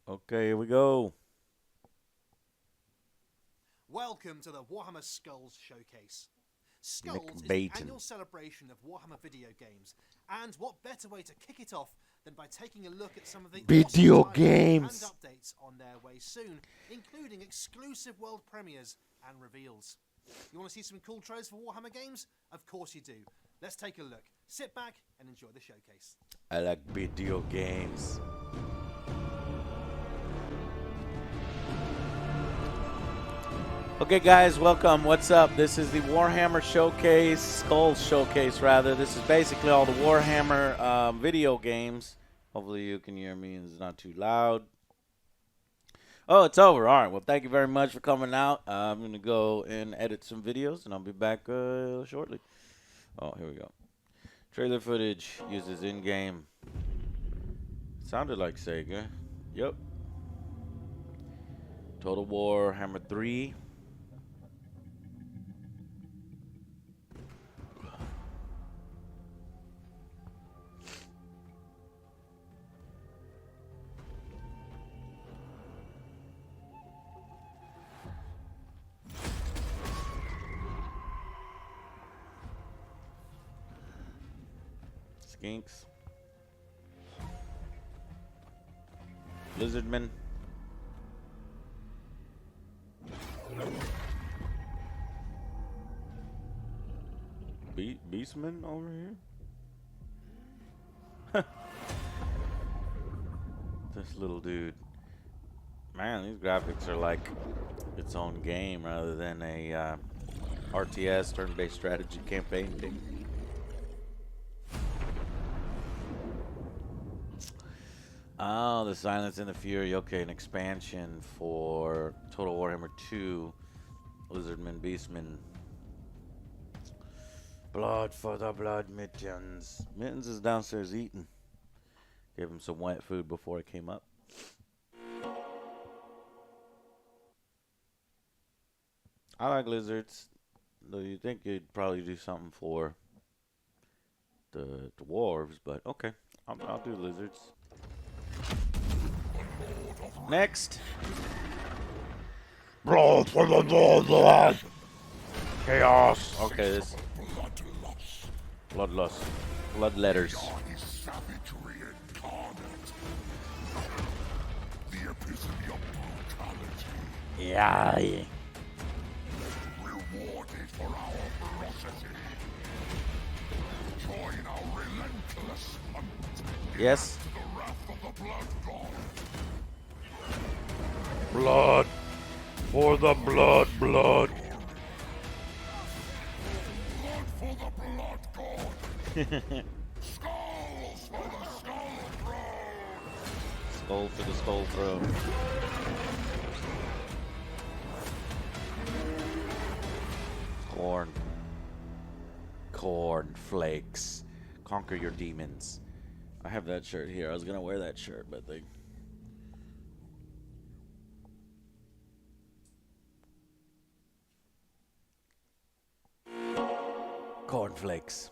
Okay, here we go. Welcome to the Warhammer Skulls Showcase. Skulls is the McBaton. annual celebration of Warhammer video games, and what better way to kick it off than by taking a look at some of the Video awesome titles games. and updates on their way soon, including exclusive world premieres and reveals. You want to see some cool trailers for Warhammer games? Of course you do. Let's take a look. Sit back and enjoy the showcase. I like video games. Okay, guys, welcome. What's up? This is the Warhammer Showcase, Skulls Showcase, rather. This is basically all the Warhammer video games. Hopefully you can hear me and it's not too loud. Oh, it's over. All right. Well, thank you very much for coming out. I'm going to go and edit some videos, and I'll be back shortly. Oh, here we go. Trailer footage uses in-game. Sounded like Sega. Yep. Total War Hammer 3. Skinks. Lizardman. Beastman over here? This little dude. Man, these graphics are like its own game rather than a RTS, turn-based strategy campaign thing. Oh, the Silence and the Fury. Okay, an expansion for Total Warhammer 2. Lizardman, Beastman. Blood for the blood, Mittens. Mittens is downstairs eating. Gave him some wet food before it came up. I like lizards. Though you think you'd probably do something for the dwarves, but okay. I'll do lizards. Next. Blood for the blood. Chaos. Okay, this. Bloodlust. Blood letters. Yeah. Rewarded for our ferocity. Join our relentless hunt. Yes. To the wrath of the blood god. Blood. For the blood. Blood for the blood god. Skulls for the skull throne. Skull for the skull throne. Corn. Corn flakes. Conquer your demons. I have that shirt here. I was gonna wear that shirt, but they. Cornflakes.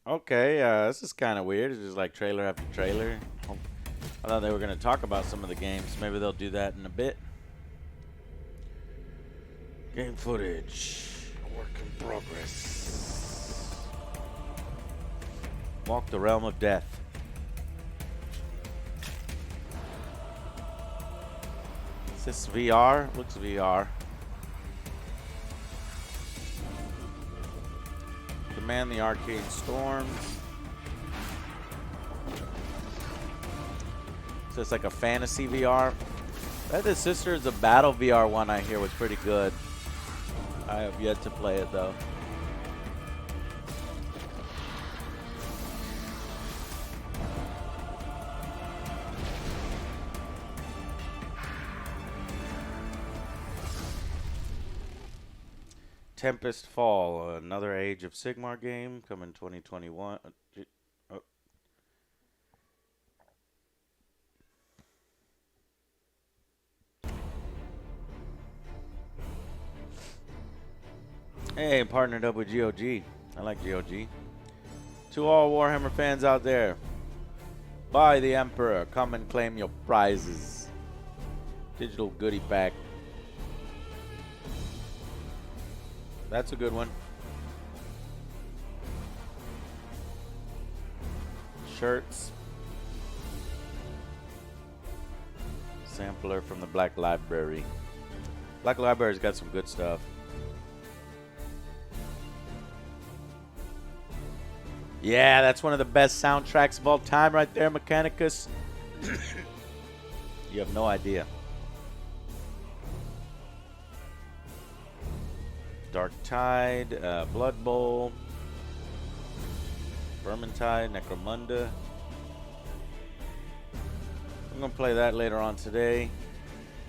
Okay, this is kind of weird. It's just like trailer after trailer. I thought they were going to talk about some of the games. Maybe they'll do that in a bit. Game footage. Work in progress. Walk the realm of death. Is this VR? Looks VR. Command the arcane storms. So it's like a fantasy VR. That is Sisters of Battle VR one I hear was pretty good. I have yet to play it though. Tempest Fall, another Age of Sigmar game coming 2021. Oh. Hey, partnered up with GOG. I like GOG. To all Warhammer fans out there, buy the Emperor. Come and claim your prizes. Digital goodie pack. That's a good one. Shirts. Sampler from the Black Library. Black Library's got some good stuff. Yeah, that's one of the best soundtracks of all time right there, Mechanicus. You have no idea. Dark Tide, Blood Bowl, Vermintide, Necromunda. I'm gonna play that later on today.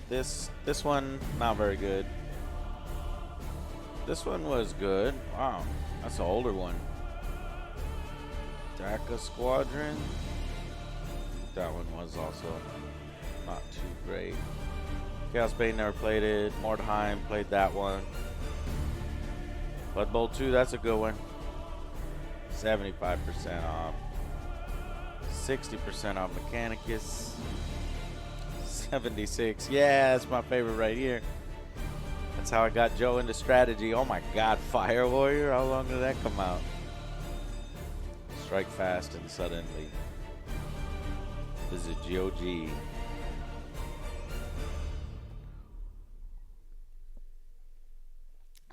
This one, not very good. This one was good. Wow, that's an older one. DACA Squadron. That one was also not too great. Chaos Bane never played it. Mordheim played that one. Blood Bowl 2, that's a good one. 75% off. 60% off Mechanicus. 76. Yeah, that's my favorite right here. That's how I got Joe into strategy. Oh my god, Fire Warrior. How long did that come out? Strike fast and suddenly. This is GOG.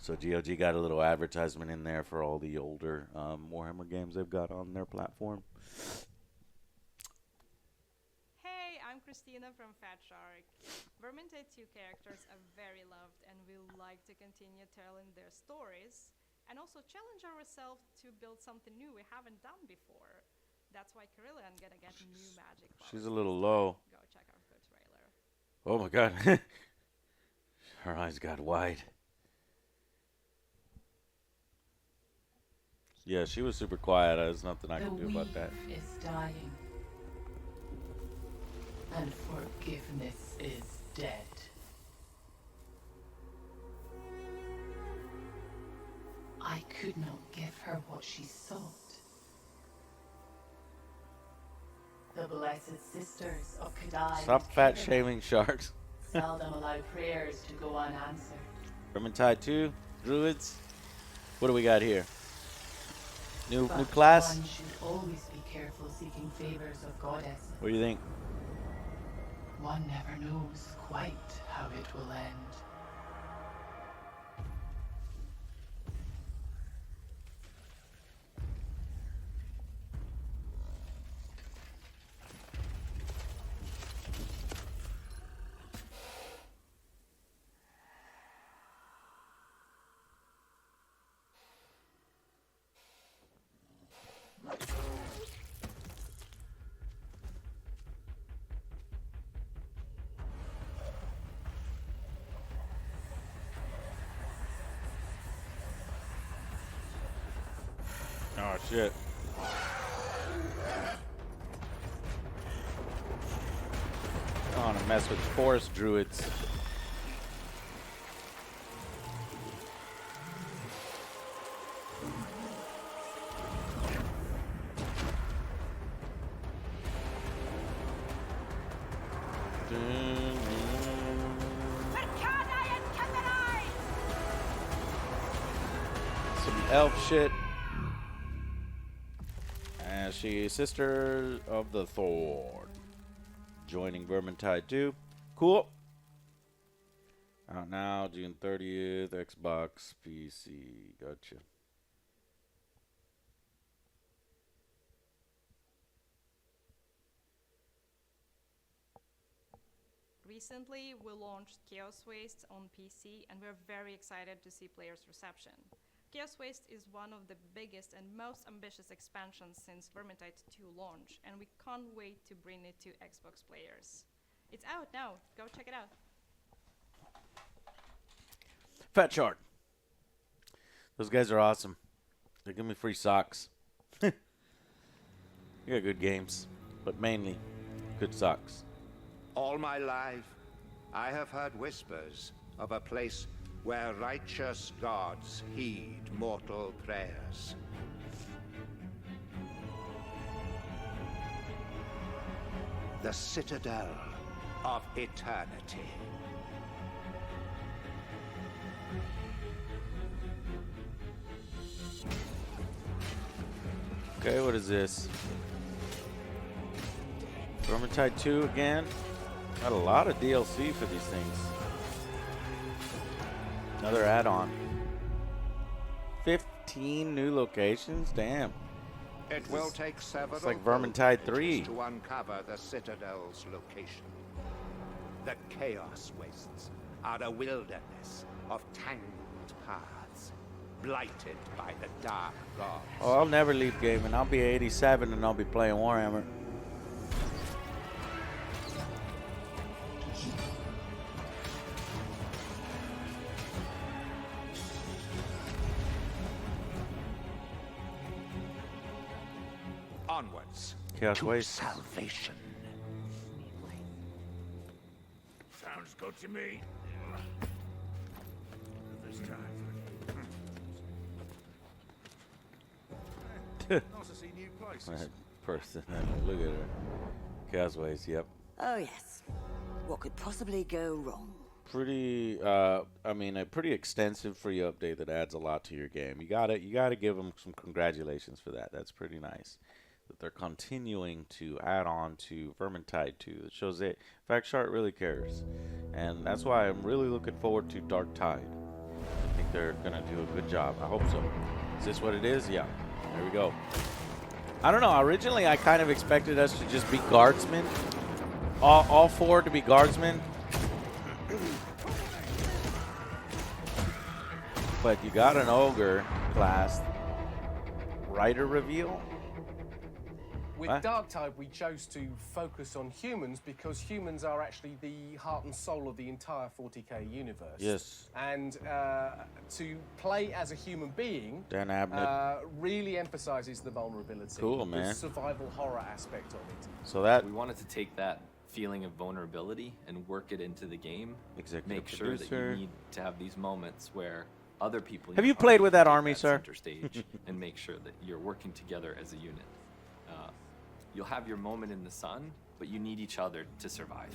So GOG got a little advertisement in there for all the older Warhammer games they've got on their platform. Hey, I'm Christina from Fat Shark. Vermintide 2 characters are very loved and we like to continue telling their stories and also challenge ourselves to build something new we haven't done before. That's why Carillion gonna get new magic powers. She's a little low. Go check out her trailer. Oh my god. Her eyes got wide. Yeah, she was super quiet. There's nothing I can do about that. The weave is dying. And forgiveness is dead. I could not give her what she sought. The blessed sisters of Kadai. Stop fat shaming sharks. Seldom allow prayers to go unanswered. Vermintide 2, Druids. What do we got here? New But class? one should always be careful seeking favors of goddesses. What do you think? One never knows quite how it will end. Oh shit. I want to mess with forest druids. Some elf shit. And she is sister of the Thorn. Joining Vermintide 2. Cool. Out now, June 30th, Xbox, PC. Gotcha. Recently, we launched Chaos Waste on PC and we're very excited to see players' reception. Chaos Waste is one of the biggest and most ambitious expansions since Vermintide 2 launch, and we can't wait to bring it to Xbox players. It's out now, go check it out. Fat Shark. Those guys are awesome. They give me free socks. You got good games, but mainly good socks. All my life, I have heard whispers of a place where righteous gods heed mortal prayers. the citadel of eternity. Okay, what is this? Vermintide 2 again. Got a lot of DLC for these things. Another add-on. 15 new locations? Damn. It will take several like Vermintide 3. to uncover the citadel's location. The Chaos Wastes are a wilderness of tangled paths, blighted by the dark gods. Oh, I'll never leave gaming. I'll be 87 and I'll be playing Warhammer. Onwards Chaos to Waste. salvation. Sounds good to me. This time. Nice to see new places. That person. Look at her. Chaos Waste, yep. Oh, yes. What could possibly go wrong? Pretty, I mean, a pretty extensive free update that adds a lot to your game. You gotta give them some congratulations for that. That's pretty nice. That they're continuing to add on to Vermintide 2. It shows that, in fact, Shart really cares. And that's why I'm really looking forward to Dark Tide. I think they're gonna do a good job. I hope so. Is this what it is? Yeah. There we go. I don't know. Originally, I kind of expected us to just be guardsmen. All four to be guardsmen. But you got an ogre class. Rider reveal? With What? Darktide, we chose to focus on humans because humans are actually the heart and soul of the entire 40k universe. Yes. And to play as a human being Dan Abnett. really emphasizes the vulnerability. Cool, man. The survival horror aspect of it. So that We wanted to take that feeling of vulnerability and work it into the game. Executive Make sure that producer. you need to have these moments where other people. in Have your you played party with that take army, sir? Center stage and make sure that you're working together as a unit. You'll have your moment in the sun, but you need each other to survive.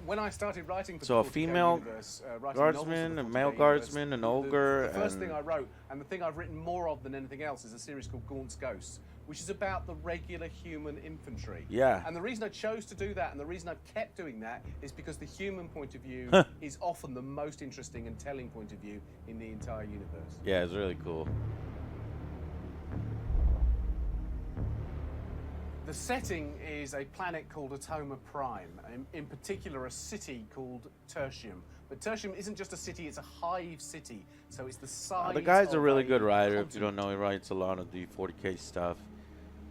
When I started writing for So a the 40K female universe, writing guardsman, novels for a the male 40K guardsman, universe, an ogre, the first thing and- I wrote, and the thing I've written more of than anything else, is a series called Gaunt's Ghosts, which is about the regular human infantry. Yeah. And the reason I chose to do that, and the reason I've kept doing that, is because the human point of view is often the most interesting and telling point of view in the entire universe. Yeah, it's really cool. The setting is a planet called Atoma Prime, in particular a city called Tertium. But Tertium isn't just a city, it's a hive city. So it's the size The guy's a of really good writer. If you continent. don't know, he writes a lot of the 40k stuff.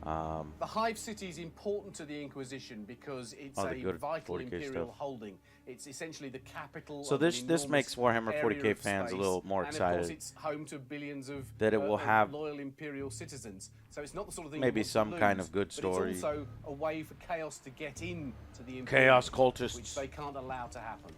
The Hive City is important to the Inquisition because it's Oh, the a good vital 40K imperial stuff. holding. It's essentially the capital. So of an this enormous makes Warhammer area 40K of fans a space, little more and of excited course, it's home to billions of that it will of have loyal imperial citizens. So it's not the sort of thing maybe you want to some kind lose, of good but story. It's also a way for chaos to get in to the Chaos Imperials, cultists. which they can't allow to happen.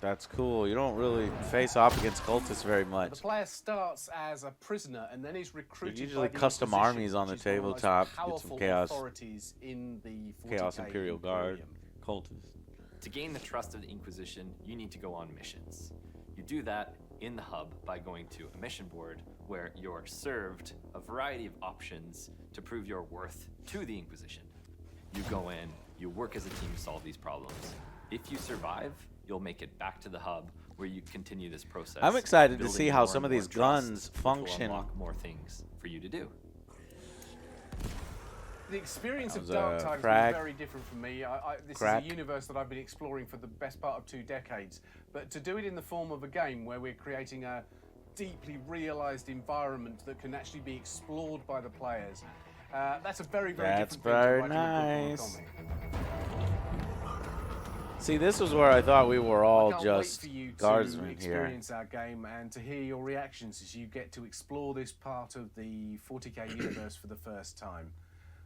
That's cool. You don't really face off against cultists very The much. player starts as a prisoner and then is recruited usually by the custom Inquisition, armies on the which is one of the most tabletop, get some powerful chaos- authorities in the 40K Chaos Imperial Guard, Imperium. cultists. To gain the trust of the Inquisition, you need to go on missions. You do that in the hub by going to a mission board where you're served a variety of options to prove your worth to the Inquisition. You go in, you work as a team to solve these problems. If you survive, you'll make it back to the hub where you continue this process. I'm excited to building see how more some and of more these trust, guns which will function. unlock more things for you to do. The experience That of was, Dark Tide has Crag. been very different for me. This Crack. is a universe that I've been exploring for the best part of 2 decades. But to do it in the form of a game where we're creating a deeply realised environment that can actually be explored by the players, that's a very, very That's different very thing to writing a book nice. or a comic. See, this was where I thought we were I all can't just wait for you to guardsmen here. experience our game and to hear your reactions as you get to explore this part of the 40k universe for the first time.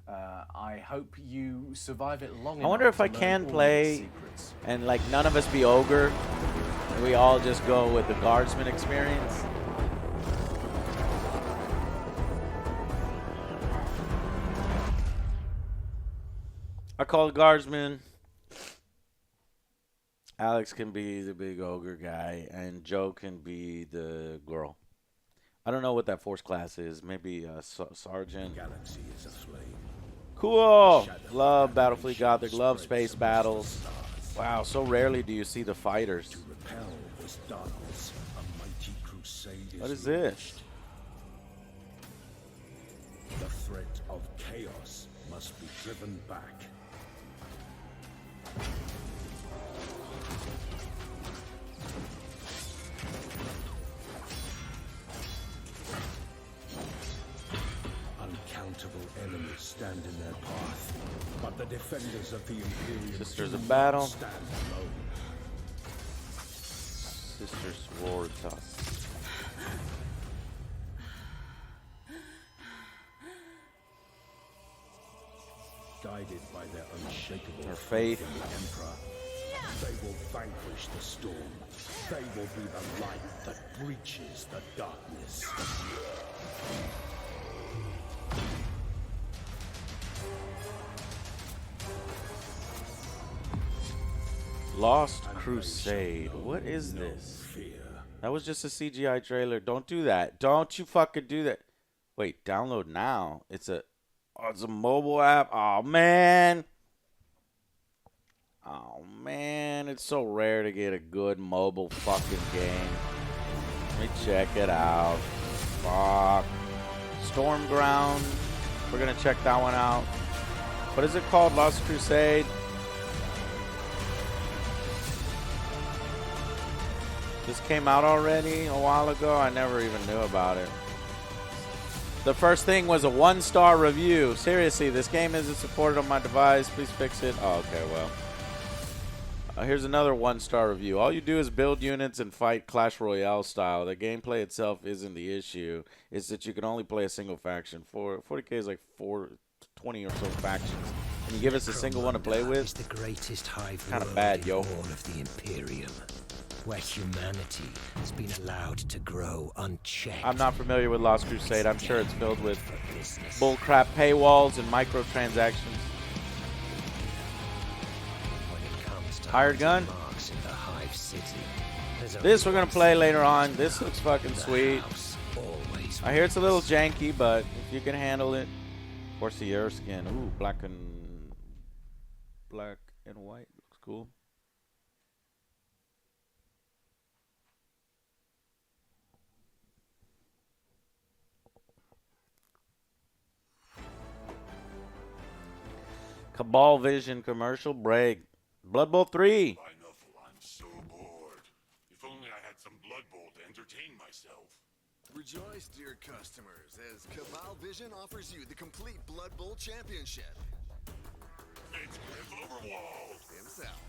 I hope you survive it long enough. I wonder if to I learn can all of its play secrets. and like none of us be ogre. And we all just go with the guardsman experience. I call the guardsman. Alex can be the big ogre guy, and Joe can be the girl. I don't know what that force class is. Maybe sergeant. Galaxy is aflame. Cool. Love Battlefleet Gothic. Love space battles. Wow, so rarely do you see the fighters. Repel this darkness. A mighty crusade What is this? The threat of chaos must be driven back. Uncountable enemies stand in their path, but the defenders of the Imperium Sisters do of not Battle. stand alone. Sister Sororitas. Guided by their unshakable Her faith. in the Emperor, they will vanquish the storm. They will be the light that breaches the darkness. Lost Crusade. What is this? Fear. That was just a CGI trailer. Don't do that. Don't you fucking do that. Wait, download now. It's a mobile app. Oh man. Oh man, it's so rare to get a good mobile fucking game. Let me check it out. Fuck. Stormground. We're gonna check that one out. What is it called? Lost Crusade. This came out already a while ago. I never even knew about it. The first thing was a 1-star review. Seriously, this game isn't supported on my device. Please fix it. Oh, okay, well. Here's another 1-star review. All you do is build units and fight Clash Royale style. The gameplay itself isn't the issue. It's that you can only play a single faction. 40K is like 20 or so factions. Can you give us a single one to play with? It's the greatest hive Kind of world bad, in yo. all of the Imperium, where humanity has been allowed to grow unchecked. I'm not familiar with Lost Crusade. I'm sure it's filled with bullcrap paywalls and microtransactions. Hired gun. This we're gonna play later on. This looks fucking sweet. I hear it's a little janky, but if you can handle it. Corsair skin. Ooh, black and white. Looks cool. Cabal Vision commercial break. Blood Bowl 3. I'm so bored. If only I had some Blood Bowl to entertain myself. Rejoice, dear customers, as Cabal Vision offers you the complete Blood Bowl Championship. It's Griff Overwald Himself.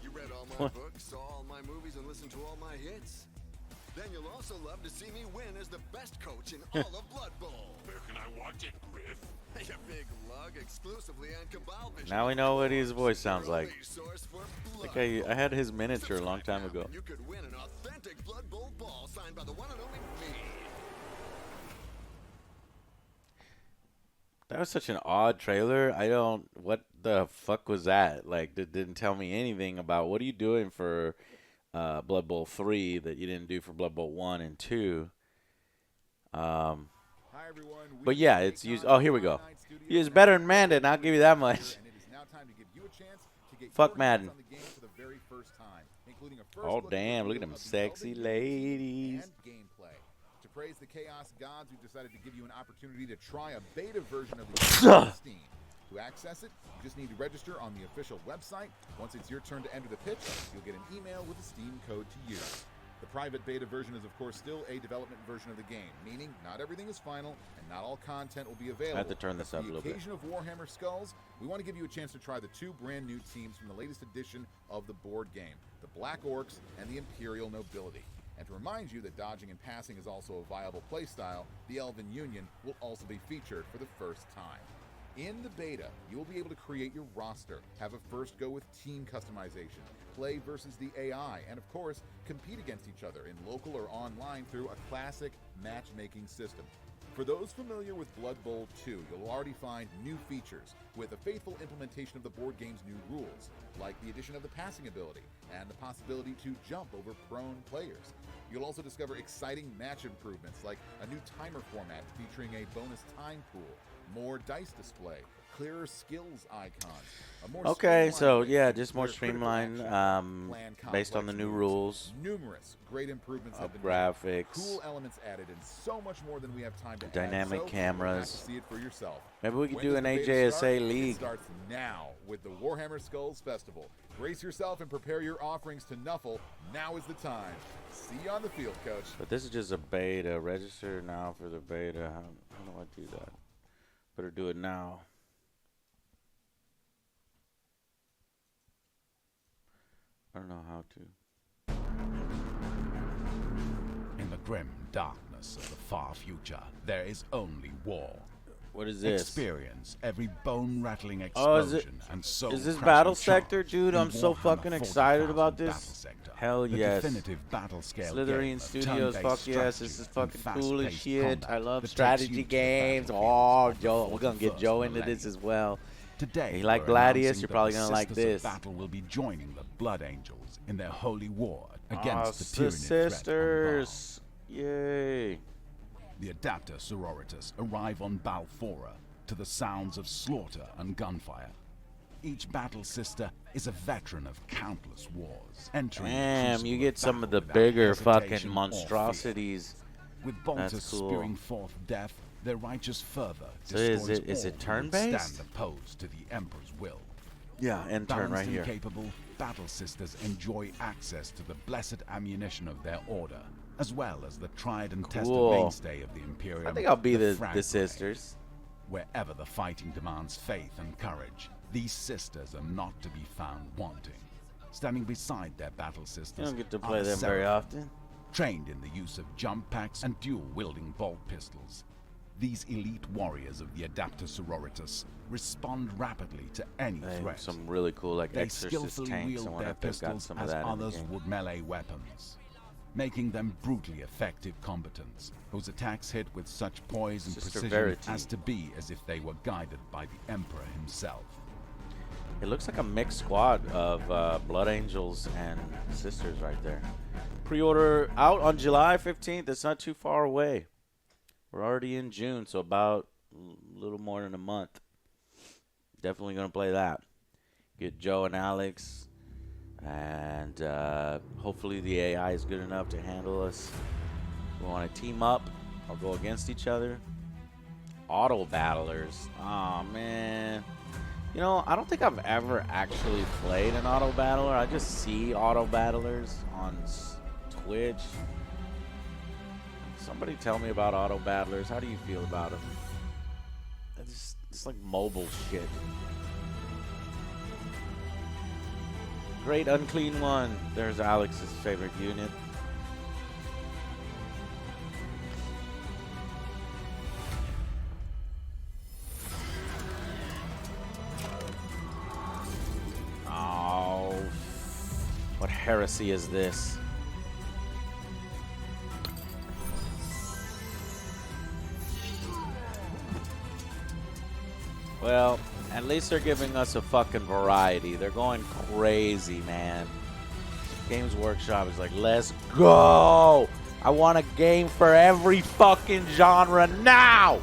You read all my books, saw all my movies, and listened to all my hits? Then you'll also love to see me win as the best coach in all of Blood Bowl. Where can I watch it, Griff? You big lug, exclusively on Cabal Vision. Now we know what his voice sounds like. Source for I think I had his miniature a long time ago. You could win an authentic Blood Bowl ball signed by the one and only me. That was such an odd trailer. What the fuck was that? Like, it didn't tell me anything about what are you doing for Blood Bowl 3 that you didn't do for Blood Bowl 1 and 2. Hi everyone. But yeah, it's used. Oh, here we go. It's better than Madden. I'll give you that much. And it is now time to give you a chance to get Fuck your Madden. hands on the game for the very first time, including a first Oh look damn! Look at reveal them of the sexy Elven ladies. and gameplay. To praise the Chaos Gods, we've decided to give you an opportunity to try a beta version of the game on Steam. To access it, you just need to register on the official website. Once it's your turn to enter the pitch, you'll get an email with a Steam code to use. The private beta version is, of course, still a development version of the game, meaning not everything is final and not all content will be available. I have to turn this up a little bit. On the occasion of Warhammer Skulls, we want to give you a chance to try the two brand new teams from the latest edition of the board game, the Black Orcs and the Imperial Nobility. And to remind you that dodging and passing is also a viable playstyle, the Elven Union will also be featured for the first time. In the beta, you will be able to create your roster, have a first go with team customization, play versus the AI, and of course, compete against each other in local or online through a classic matchmaking system. For those familiar with Blood Bowl 2, you'll already find new features with a faithful implementation of the board game's new rules, like the addition of the passing ability and the possibility to jump over prone players. You'll also discover exciting match improvements like a new timer format featuring a bonus time pool, more dice display, clearer skills icons. A more Okay, so streamlined yeah, base just more where critical streamlined, action, plan based on the complex new moves. rules. Numerous great improvements have Of been made, graphics. cool elements added, and so much more than we have time to add. Dynamic So you'll have cameras. to see it for yourself. Maybe we could When do does an the beta AJSA start? league. It starts now with the Warhammer Skulls Festival. Brace yourself and prepare your offerings to Nuffle. Now is the time. See you on the field, Coach. But this is just a beta. Register now for the beta. How do I do that? Better do it now. I don't know how to. In the grim darkness of the far future, there is only war. What is this? Experience every bone-rattling Oh, is explosion it? and soul Is this crushing Battle charge Sector, dude? in I'm so Warhammer fucking excited 40,000 about this. Battle Sector, Hell the yes. definitive battle scale Slytherin game of Studios, turn-based fuck yes. This strategy is fucking and cool as fast-paced shit. combat I love that takes strategy you to the games. battlefields Oh, of the Joe, we're gonna get 41st Joe into millennium. this as well. Today, You like we're Gladius? announcing You're that probably the gonna like Sisters this. of Battle will be joining the Blood Angels in their holy war against Oh, the the tyranny threat on sisters. Yay. the Adapter Sororitas arrive on Balfora to the sounds of slaughter and gunfire. Each battle sister is a veteran of countless wars. Entering the Damn, crucible you get some battle of the without bigger hesitation fucking or monstrosities. fear. With bolters That's cool. spewing forth death, their righteous fervor So is destroys it all who would turn-based? stand opposed to the Emperor's will. Yeah, and turn right Balanced here. and capable, Battle Sisters enjoy access to the blessed ammunition of their order, as well as the tried and tested Cool. mainstay of the Imperium. I think I'll be the Frag sisters. Wherever the fighting demands faith and courage, these sisters are not to be found wanting. Standing beside their battle sisters, You don't get to are play the them very Seraphim, often. trained in the use of jump packs and dual-wielding bolt pistols. These elite warriors of the Adapter Sororitas respond rapidly to any They have threat. some really cool like They Exorcist skillfully tanks. I wield wonder their if they've got pistols some of as that in the others game. would melee weapons, making them brutally effective combatants whose attacks hit with such poise and Sister precision Verity. as to be as if they were guided by the Emperor himself. It looks like a mixed squad of Blood Angels and Sisters right there. Pre-order out on July 15th. It's not too far away. We're already in June, so about a little more than a month. Definitely going to play that. Get Joe and Alex. And hopefully the AI is good enough to handle us. We want to team up or go against each other. Auto battlers. Oh, man. You know, I don't think I've ever actually played an auto battler. I just see auto battlers on Twitch. Somebody tell me about auto battlers. How do you feel about them? It's like mobile shit. Great Unclean One. There's Alex's favorite unit. Oh, what heresy is this? Well, at least they're giving us a fucking variety. They're going crazy, man. Games Workshop is like, let's go! I want a game for every fucking genre now!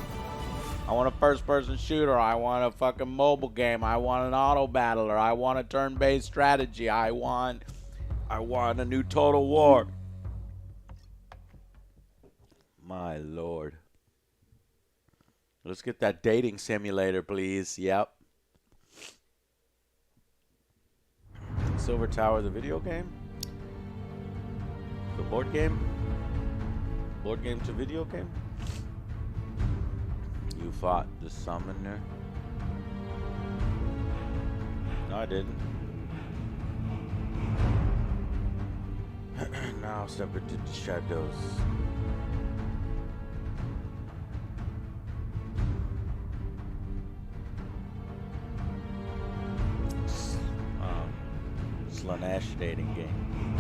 I want a first-person shooter. I want a fucking mobile game. I want an auto battler. I want a turn-based strategy. I want a new Total War. My lord. Let's get that dating simulator, please. Yep. Silver Tower, the video game? The board game? Board game to video game? You fought the summoner? No, I didn't. Now step into the shadows. Slanesh dating game.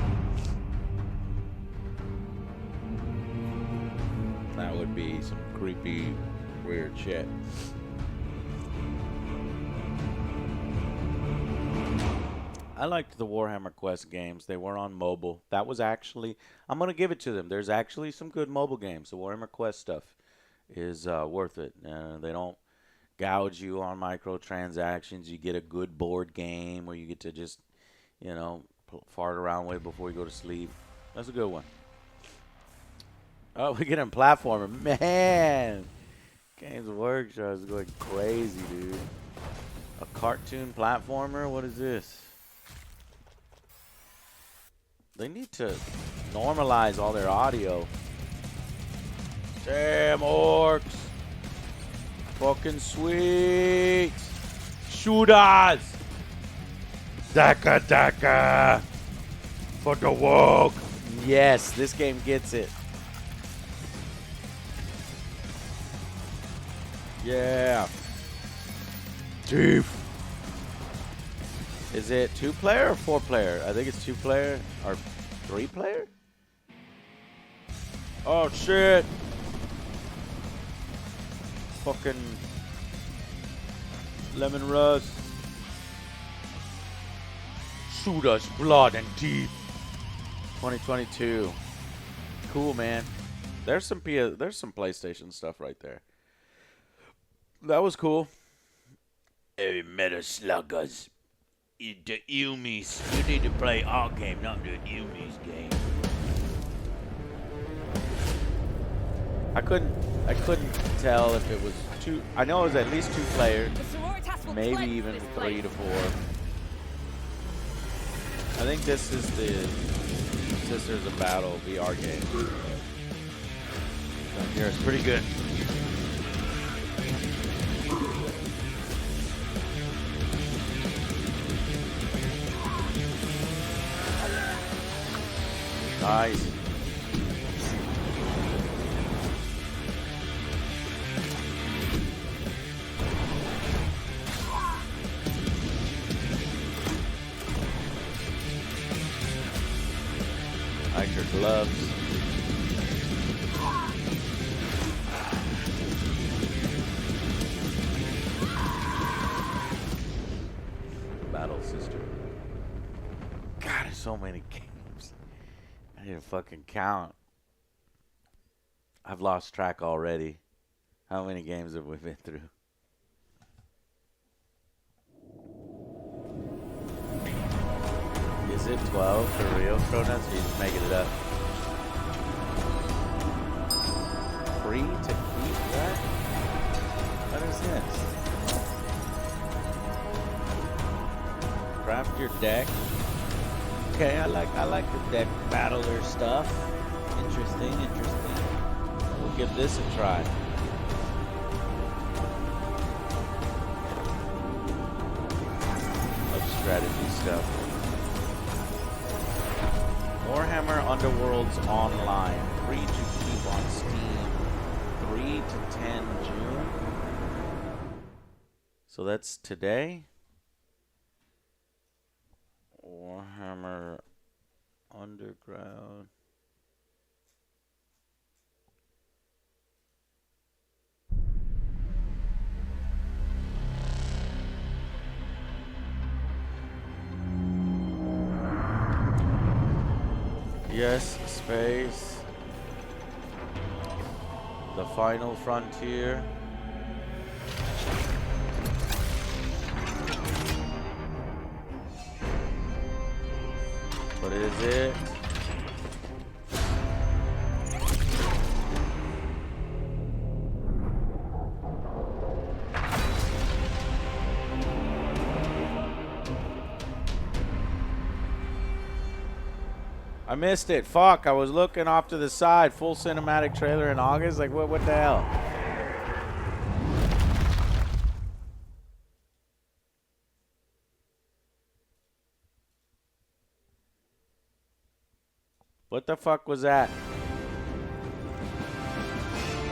that would be some creepy, weird shit. I liked the Warhammer Quest games. They were on mobile. That was actually, I'm going to give it to them. There's actually some good mobile games. The Warhammer Quest stuff is worth it. They don't gouge you on microtransactions. You get a good board game where you get to just, you know, fart around with before you go to sleep. That's a good one. Oh, we get a platformer. Man, Games Workshop is going crazy, dude. A cartoon platformer? What is this? They need to normalize all their audio. Damn, orcs. Fucking sweet. Shoot us. Daka daka. For the woke. Yes, this game gets it. Yeah. Chief. Is it 2-player or 4-player? I think it's 2-player or 3-player. Oh shit! Fucking lemon rust. Shoot us, blood and teeth. 2022. Cool, man. There's some PlayStation stuff right there. That was cool. Hey, Meta Sluggers. The Umis. You need to play our game, not the Umis game. I couldn't tell if it was two. I know it was at least 2 players, maybe even 3 to 4. I think this is the Sisters of Battle VR game. Down here it's pretty good. Nice. Like your gloves. Battle Sister. God, there's so many games. I need to fucking count. I've lost track already. How many games have we been through? Is it 12 for real, Cronus? Or you just making it up? Free to keep that? What is this? Craft your deck. Okay, I like the deck battler stuff. Interesting. We'll give this a try. Love strategy stuff. Warhammer Underworlds Online, free to keep on Steam, 3 to 10 June. So that's today. Warhammer Underground. Yes, space. The Final Frontier. What is it? I missed it. Fuck, I was looking off to the side. Full cinematic trailer in August. Like, what the hell? What the fuck was that?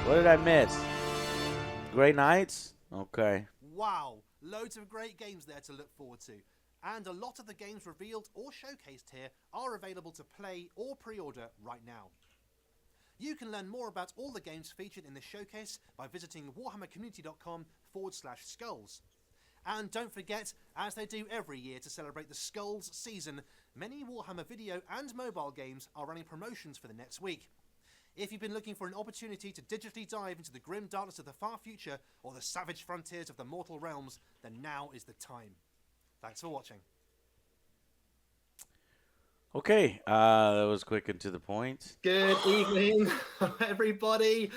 What did I miss? Grey Knights? Okay. Wow, loads of great games there to look forward to. And a lot of the games revealed or showcased here are available to play or pre-order right now. You can learn more about all the games featured in this showcase by visiting warhammercommunity.com/skulls. And don't forget, as they do every year to celebrate the Skulls season, many Warhammer video and mobile games are running promotions for the next week. If you've been looking for an opportunity to digitally dive into the grim darkness of the far future or the savage frontiers of the mortal realms, then now is the time. Thanks for watching. Okay, that was quick and to the point. Good evening, everybody.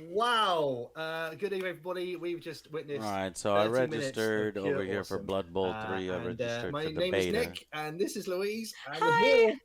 Wow. Good evening, everybody. We've just witnessed. All right, so I registered over here for Blood Bowl 3. I registered my for the name beta. is Nick, and this is Louise. And Hi. here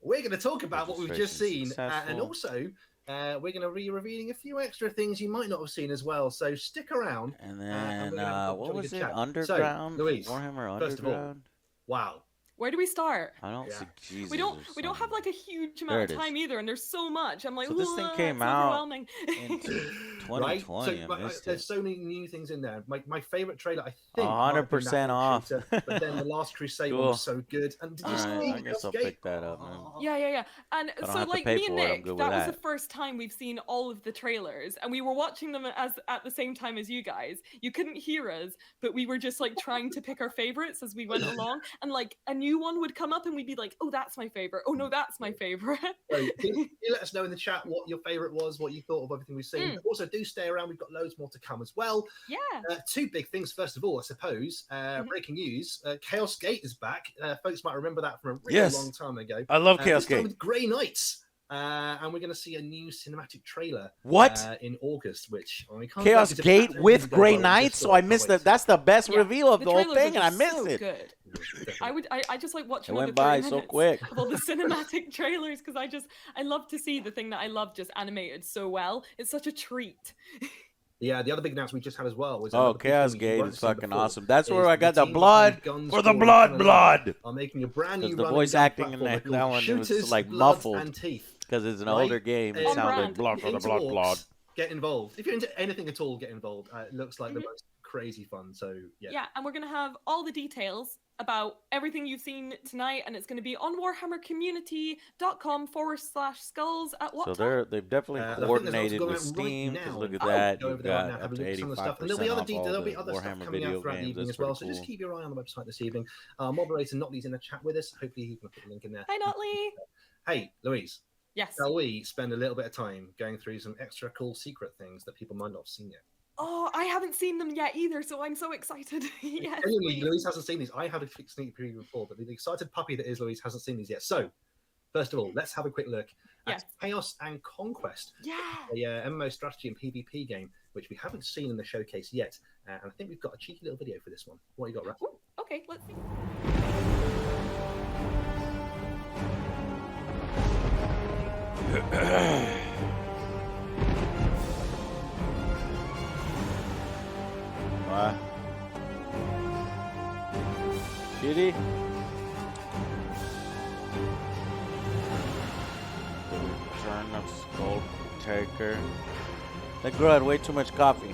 we're going to talk about what we've just Registration seen, and successful. also we're going to be revealing a few extra things you might not have seen as well. So stick around. And and then, we're gonna have a what jolly was good it? chat. Underground? So, Louise, Warhammer first of all, Underground? wow. Where do we start? I don't Yeah. see Jesus. We don't have like a huge There amount it of is. time either, and there's so much. I'm like, So this thing "Whoa, came it's out overwhelming." in 2020. Right? So, I missed there's it. so many new things in there. My favorite trailer, I think, 100% off. But then the Last Crusade one Cool. was so good. And did you All see right, I guess I'll Chaos pick that up, man. Yeah. And I don't so, have to like, pay me and for it, I'm Nick, good that with was that. the first time we've seen all of the trailers, and we were watching them at the same time as you guys. You couldn't hear us, but we were just like trying to pick our favorites as we went along, and like a new one would come up, and we'd be like, "Oh, that's my favorite. Oh no, that's my favorite." So, can you let us know in the chat what your favorite was, what you thought of everything we've seen. But also, do stay around. We've got loads more to come as well. Yeah. Two big things. First of all, I suppose, breaking news: Chaos Gate is back. Folks might remember that from a really Yes. long time ago. I love This Chaos time Gate. with Grey Knights. And we're going to see a new cinematic trailer. What? In August, which I can't Chaos wait to Gate chat with everything Grey about. Knights, so I missed that. That's the best Yeah, reveal of the whole trailers are thing, and I just missed so it. Good. I just like watching It went another by 30 so minutes quick. of all the cinematic trailers because I love to see the thing that I love just animated so well. It's such a treat. Yeah, the other big announcement we just had as well was Oh, another big Chaos thing we Gate weren't is seeing fucking before, awesome. That's where is I got the team blood behind Guns for the Scoring blood. Channel are making a brand new Because the run and voice gun acting in platformer that called one, it was Shooters, like Blood muffled. and Teeth. Because it's an Right? older game, it On sounded brand. blood for the blood, Interorgs, blood. Get involved. If you're into anything at all, get involved. It looks like the most crazy fun. So yeah. Yeah, and we're going to have all the details about everything you've seen tonight, and it's going to be on warhammercommunity.com/skulls at what So time? they've definitely I think there's coordinated lots with going on right Steam. Because now. look at I'll that, go over you've there right got now, up have a to look at some of the stuff. 85% And there'll be other off all there'll the be other stuff Warhammer coming video out throughout the games. evening That's as well. pretty So just cool. keep your eye on the website this evening. Moderator Notley's in the chat with us. Hopefully he can put the link in there. Hi, Notley. Hey, Louise. Yes. Shall we spend a little bit of time going through some extra cool secret things that people might not have seen yet? Oh, I haven't seen them yet either, so I'm so excited. Yes, Genuinely, please. Louise hasn't seen these. I had a quick sneak preview before, but the excited puppy that is Louise hasn't seen these yet. So, first of all, let's have a quick look at Yes. Chaos and Conquest, Yeah. a MMO strategy and PvP game, which we haven't seen in the showcase yet. And I think we've got a cheeky little video for this one. What you got, Raph? Ooh, okay, let's see. What? Kitty? The Return of Skull Taker. That girl had way too much coffee.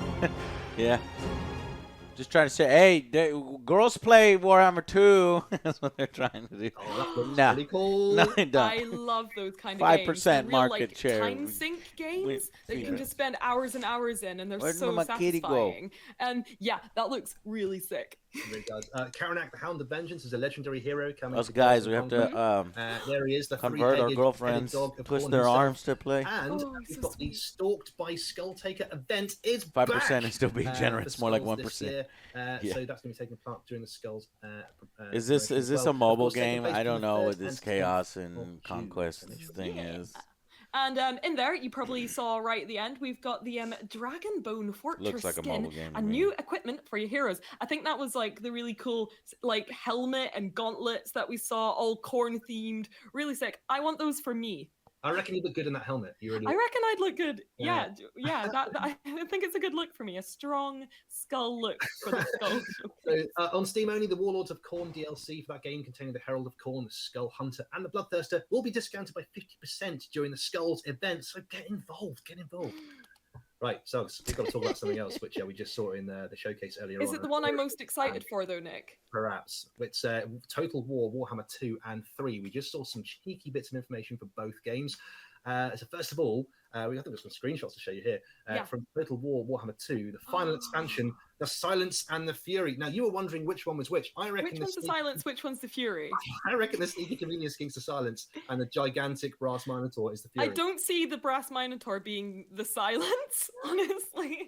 Yeah. Just trying to say, hey, girls play Warhammer 2. That's what they're trying to do. Oh, that looks Nah. pretty cool. No, I don't. I love those kind of 5% games. The real, market like, share. Time sync games that you can yeah. just spend hours and hours in, and they're Where did so my kitty go? satisfying. And yeah, that looks really sick. It really does. Karanak, the Hound of Vengeance, is a legendary hero coming. Us to guys, Chaos we have and to Conquest. There he is, the convert our three-headed girlfriends, dog of twist Khorne their himself. arms to play. And Oh, we've so got the sweet. Stalked by Skull Taker event is 5% back, is still being generous, for more like Skulls this 1%. year. Yeah. So that's going to be taking part during the Skulls. Is this promotion as well. a Of mobile course, taking game? place I from don't the know 3rd what this and 10th Chaos of and June. Conquest thing is. And in there, you probably saw right at the end, we've got the Dragonbone Fortress Looks like a skin mobile game to and me. new equipment for your heroes. I think that was like the really cool like helmet and gauntlets that we saw, all Khorne themed, really sick. I want those for me. I reckon you look good in that helmet. You really I reckon I'd look good. Yeah. Yeah, I think it's a good look for me. A strong skull look for the skull. So, on Steam only, the Warlords of Khorne DLC for that game containing the Herald of Khorne, the Skull Hunter, and the Bloodthirster will be discounted by 50% during the Skulls event. So get involved, get involved. Right, so we've got to talk about something else, which we just saw in the showcase earlier on. Is it the one I'm most excited for, though, Nick? Perhaps. It's Total War, Warhammer 2 and 3. We just saw some cheeky bits of information for both games. So first of all, we got some screenshots to show you here from Total War Warhammer 2, the final expansion, the Silence and the Fury. Now you were wondering which one was which. I reckon which one's the Silence, which one's the Fury? I reckon the sneaky convenience king's the Silence, and the gigantic brass Minotaur is the Fury. I don't see the brass Minotaur being the Silence, honestly.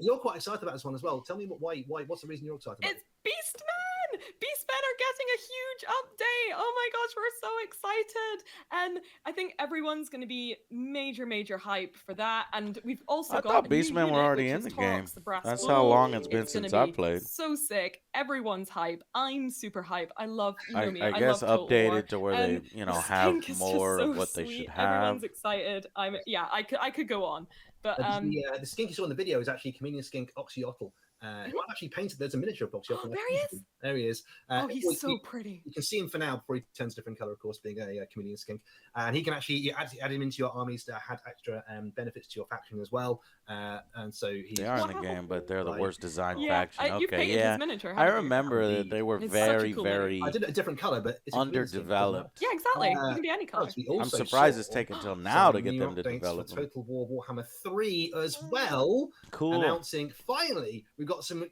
You're quite excited about this one as well. Tell me why? What's the reason you're excited about it? It's Beastmen! Beastmen are getting a huge update! Oh my gosh, we're so excited! And I think everyone's going to be major hype for that. And we've also I got thought a new Beastmen were unit, already which in is the Torx, game. the Brass That's Bull. how long it's been It's gonna since I be played. So sick. Everyone's hype. I'm super hype. I love, you know me. I guess love Total War. updated to where they, The have skink is just more so of what they sweet. should have. Everyone's excited. I could go on. But the skink you saw in the video is actually Chameleon Skink Oxyotl. I've actually painted. There's a miniature of Oxyotl. Oh, there he is. There he is. He's so pretty. You can see him for now before he turns a different color, of course, being a Chameleon Skink. And he can actually add him into your armies to add extra benefits to your faction as well. And so they are in the game, but they're the worst designed Yeah, faction. you've painted his miniature, I haven't you? remember that they were It's very, such a cool very I did it a different color, but it's a Chameleon Skink, underdeveloped. Yeah, exactly. It can be any color. I'm surprised it's taken until now to get them to updates develop for them. Total War Warhammer 3 as well. Cool. Announcing finally we've got some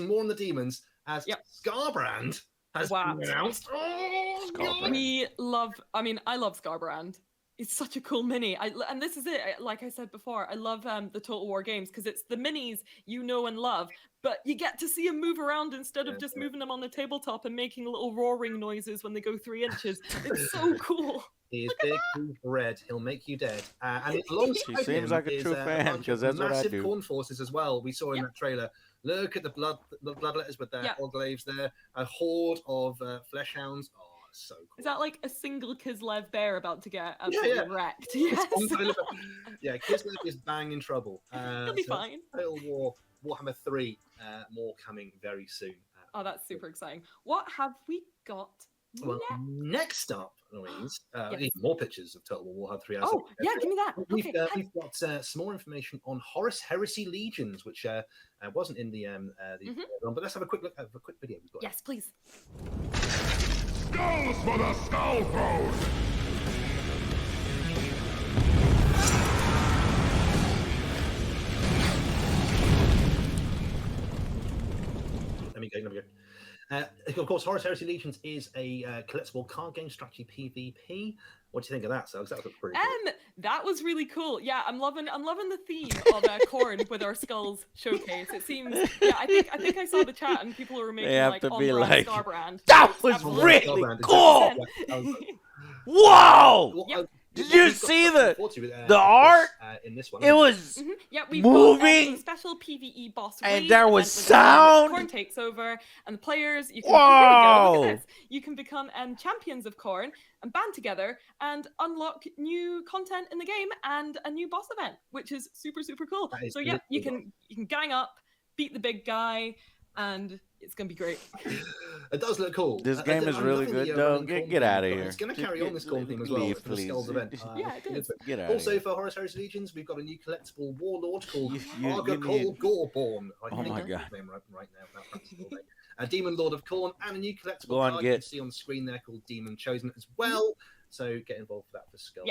more on the demons as Scarbrand has been announced. Oh, God. I love Scarbrand. It's such a cool mini. And this is it. Like I said before, I love the Total War games because it's the minis you know and love, but you get to see them move around instead of just moving them on the tabletop and making little roaring noises when they go 3 inches. It's so cool. He is big, he's red. He'll make you dead. And alongside She seems like a true fan because that's what I massive do. corn forces as well. We saw in that trailer. Look at the bloodletters with their glaives there. A horde of flesh hounds. Oh, so cool. Is that like a single Kislev bear about to get absolutely wrecked? Yes. Yeah, Kislev is bang in trouble. He'll be fine. Total War Warhammer 3, more coming very soon. That's super exciting. What have we got Well, next up, Louise, even more pictures of Total War Warhammer 3. Give me that. We've got some more information on Horus Heresy Legions, which wasn't in the but let's have a quick look at a quick video we've got. Yes, please. Skulls for the Skull Throne! Let me go. Of course, Horus Heresy Legions is a collectible card game strategy PvP. What do you think of that, Suggs? That was pretty cool. That was really cool. Yeah, I'm loving the theme of Corn with our Skulls Showcase. It seems, I think I saw the chat and people were making Scarbrand. That was really cool. Whoa! Yep. Did you see the art? In this one, it was we've moving, got a special PvE boss and there was sound. Corn takes over, and the players you can look at this. You can become champions of Corn and band together and unlock new content in the game and a new boss event, which is super cool. So you can gang up, beat the big guy, and it's gonna be great. It does look cool. This game is really good, though. Get out of here. It's going to carry on this Corn theme as well for the Skulls event. It is. Get out Also, of here. for Horus Heresy Legions, we've got a new collectible warlord called Argakol Gorborn. Oh my god! Name right now. A Demon Lord of Khorne, and a new collectible card you can see on the screen there called Demon Chosen as well. So get involved for that for Skulls.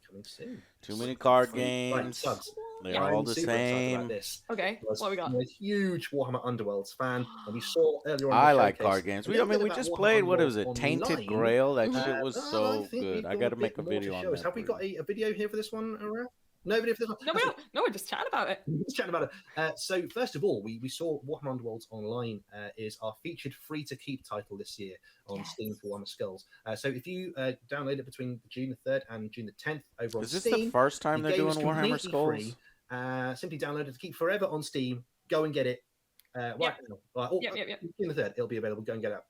Coming soon. Too many card games. Right, They're all the same. Okay, what we got? I'm a huge Warhammer Underworlds fan, and we saw earlier on. I like card games. We just played. What was it? Tainted Grail. That shit was so good. I got to make a video on that. Have we got a video here for this one, Aurora? No video for this one? No, we don't. No, we're just chatting about it. So first of all, we saw Warhammer Underworlds Online is our featured free-to-keep title this year on Steam for Warhammer Skulls. So if you download it between June the 3rd and June the 10th over on Steam. Is this the first time they're doing Warhammer Skulls? Free. Simply download it to keep forever on Steam. Go and get it. June the 3rd, it'll be available. Go and get it.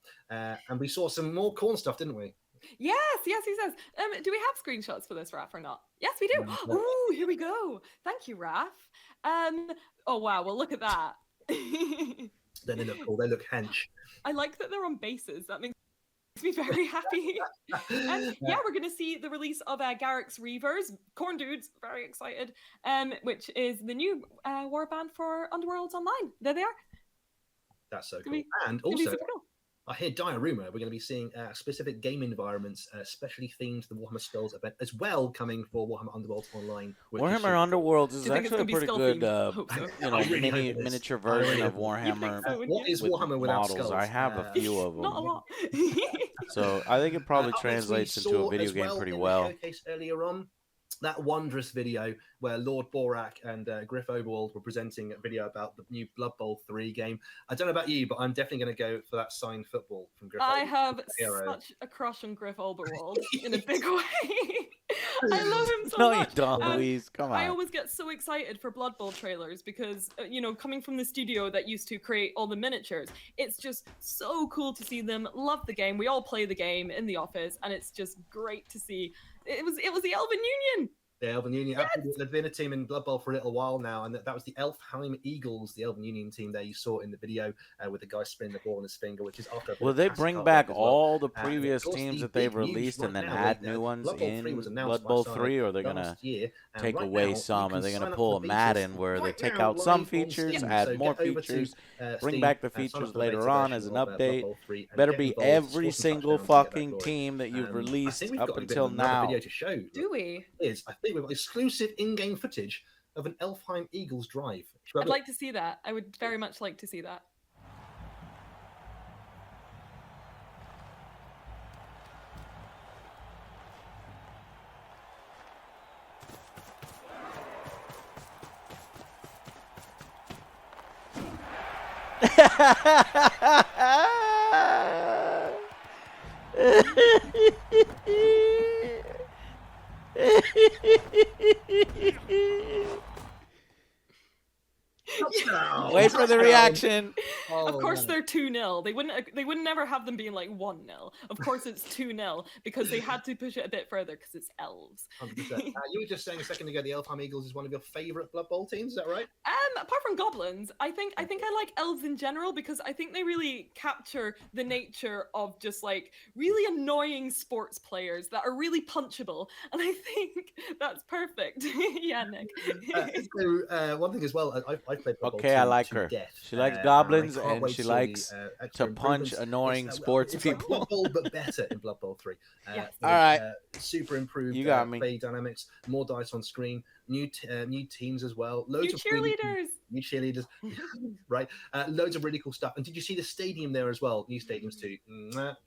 And we saw some more Corn stuff, didn't we? Yes, he says. Do we have screenshots for this, Raph, or not? Yes, we do. Ooh, here we go. Thank you, Raph. Oh, wow. Well, look at that. Then they look cool. They look hench. I like that they're on bases. That makes me very happy. We're going to see the release of Garrick's Reavers. Corn Dudes, very excited. Which is the new warband for Underworlds Online. There they are. That's so cool. And also, I hear dire rumor we're going to be seeing specific game environments, specially themed to the Warhammer Skulls event, as well coming for Warhammer Underworld Online. Warhammer Underworlds is actually a pretty good, you know, miniature version of Warhammer. What is Warhammer without models? skulls? I have a few of them. Not a lot. So I think it probably Up next, translates we into a saw video as game well pretty in well. The showcase earlier on, that wondrous video where Lord Borak and Griff Oberwald were presenting a video about the new Blood Bowl 3 game. I don't know about you, but I'm definitely going to go for that signed football from Griff. I Oberwald. have Hero. such a crush on Griff Oberwald in a big way. I love him so No, much. you don't, Louise. Come on. I always get so excited for Blood Bowl trailers because, you know, coming from the studio that used to create all the miniatures, it's just so cool to see them. Love the game. We all play the game in the office, and it's just great to see. It was the Elven Union. The Elven Union. Yes. There's been a team in Blood Bowl for a little while now, and that was the Elfheim Eagles, the Elven Union team there you saw in the video with the guy spinning the ball on his finger, which is after. Will they bring back all the previous teams that they've released and then add new ones in Blood Bowl 3, or are they going to take away some? Are they going to pull a Madden where they take out some features, add more features, bring back the features later on as an update? Better be every single fucking team that you've released up until now. Video to show. Do we? I think we've got exclusive in-game footage of an Elfheim Eagles drive. I'd like to see that. I would very much like to see that. Wait for the reaction. Of course they're 2-0. They wouldn't never have them being like 1-0. Of course it's 2-0 because they had to push it a bit further because it's elves. 100%. You were just saying a second ago the Elfheim Eagles is one of your favorite Blood Bowl teams, is that right? Apart from goblins, I think I like elves in general because I think they really capture the nature of just like really annoying sports players that are really punchable, and I think that's perfect. Yeah, Nick. One thing as well, I've played Blood Bowl Okay, I 2 like to her. death, She likes and goblins I can't and wait she till likes the, to extra punch improvements. annoying It's, sports it's like people. Blood Bowl, but better in Blood Bowl 3. Yeah. All right. Super improved You got me. play dynamics, more dice on screen, new teams as well. Loads New of really cool- cheerleaders. new cheerleaders, right? Loads of really cool stuff. And did you see the stadium there as well? New stadiums too.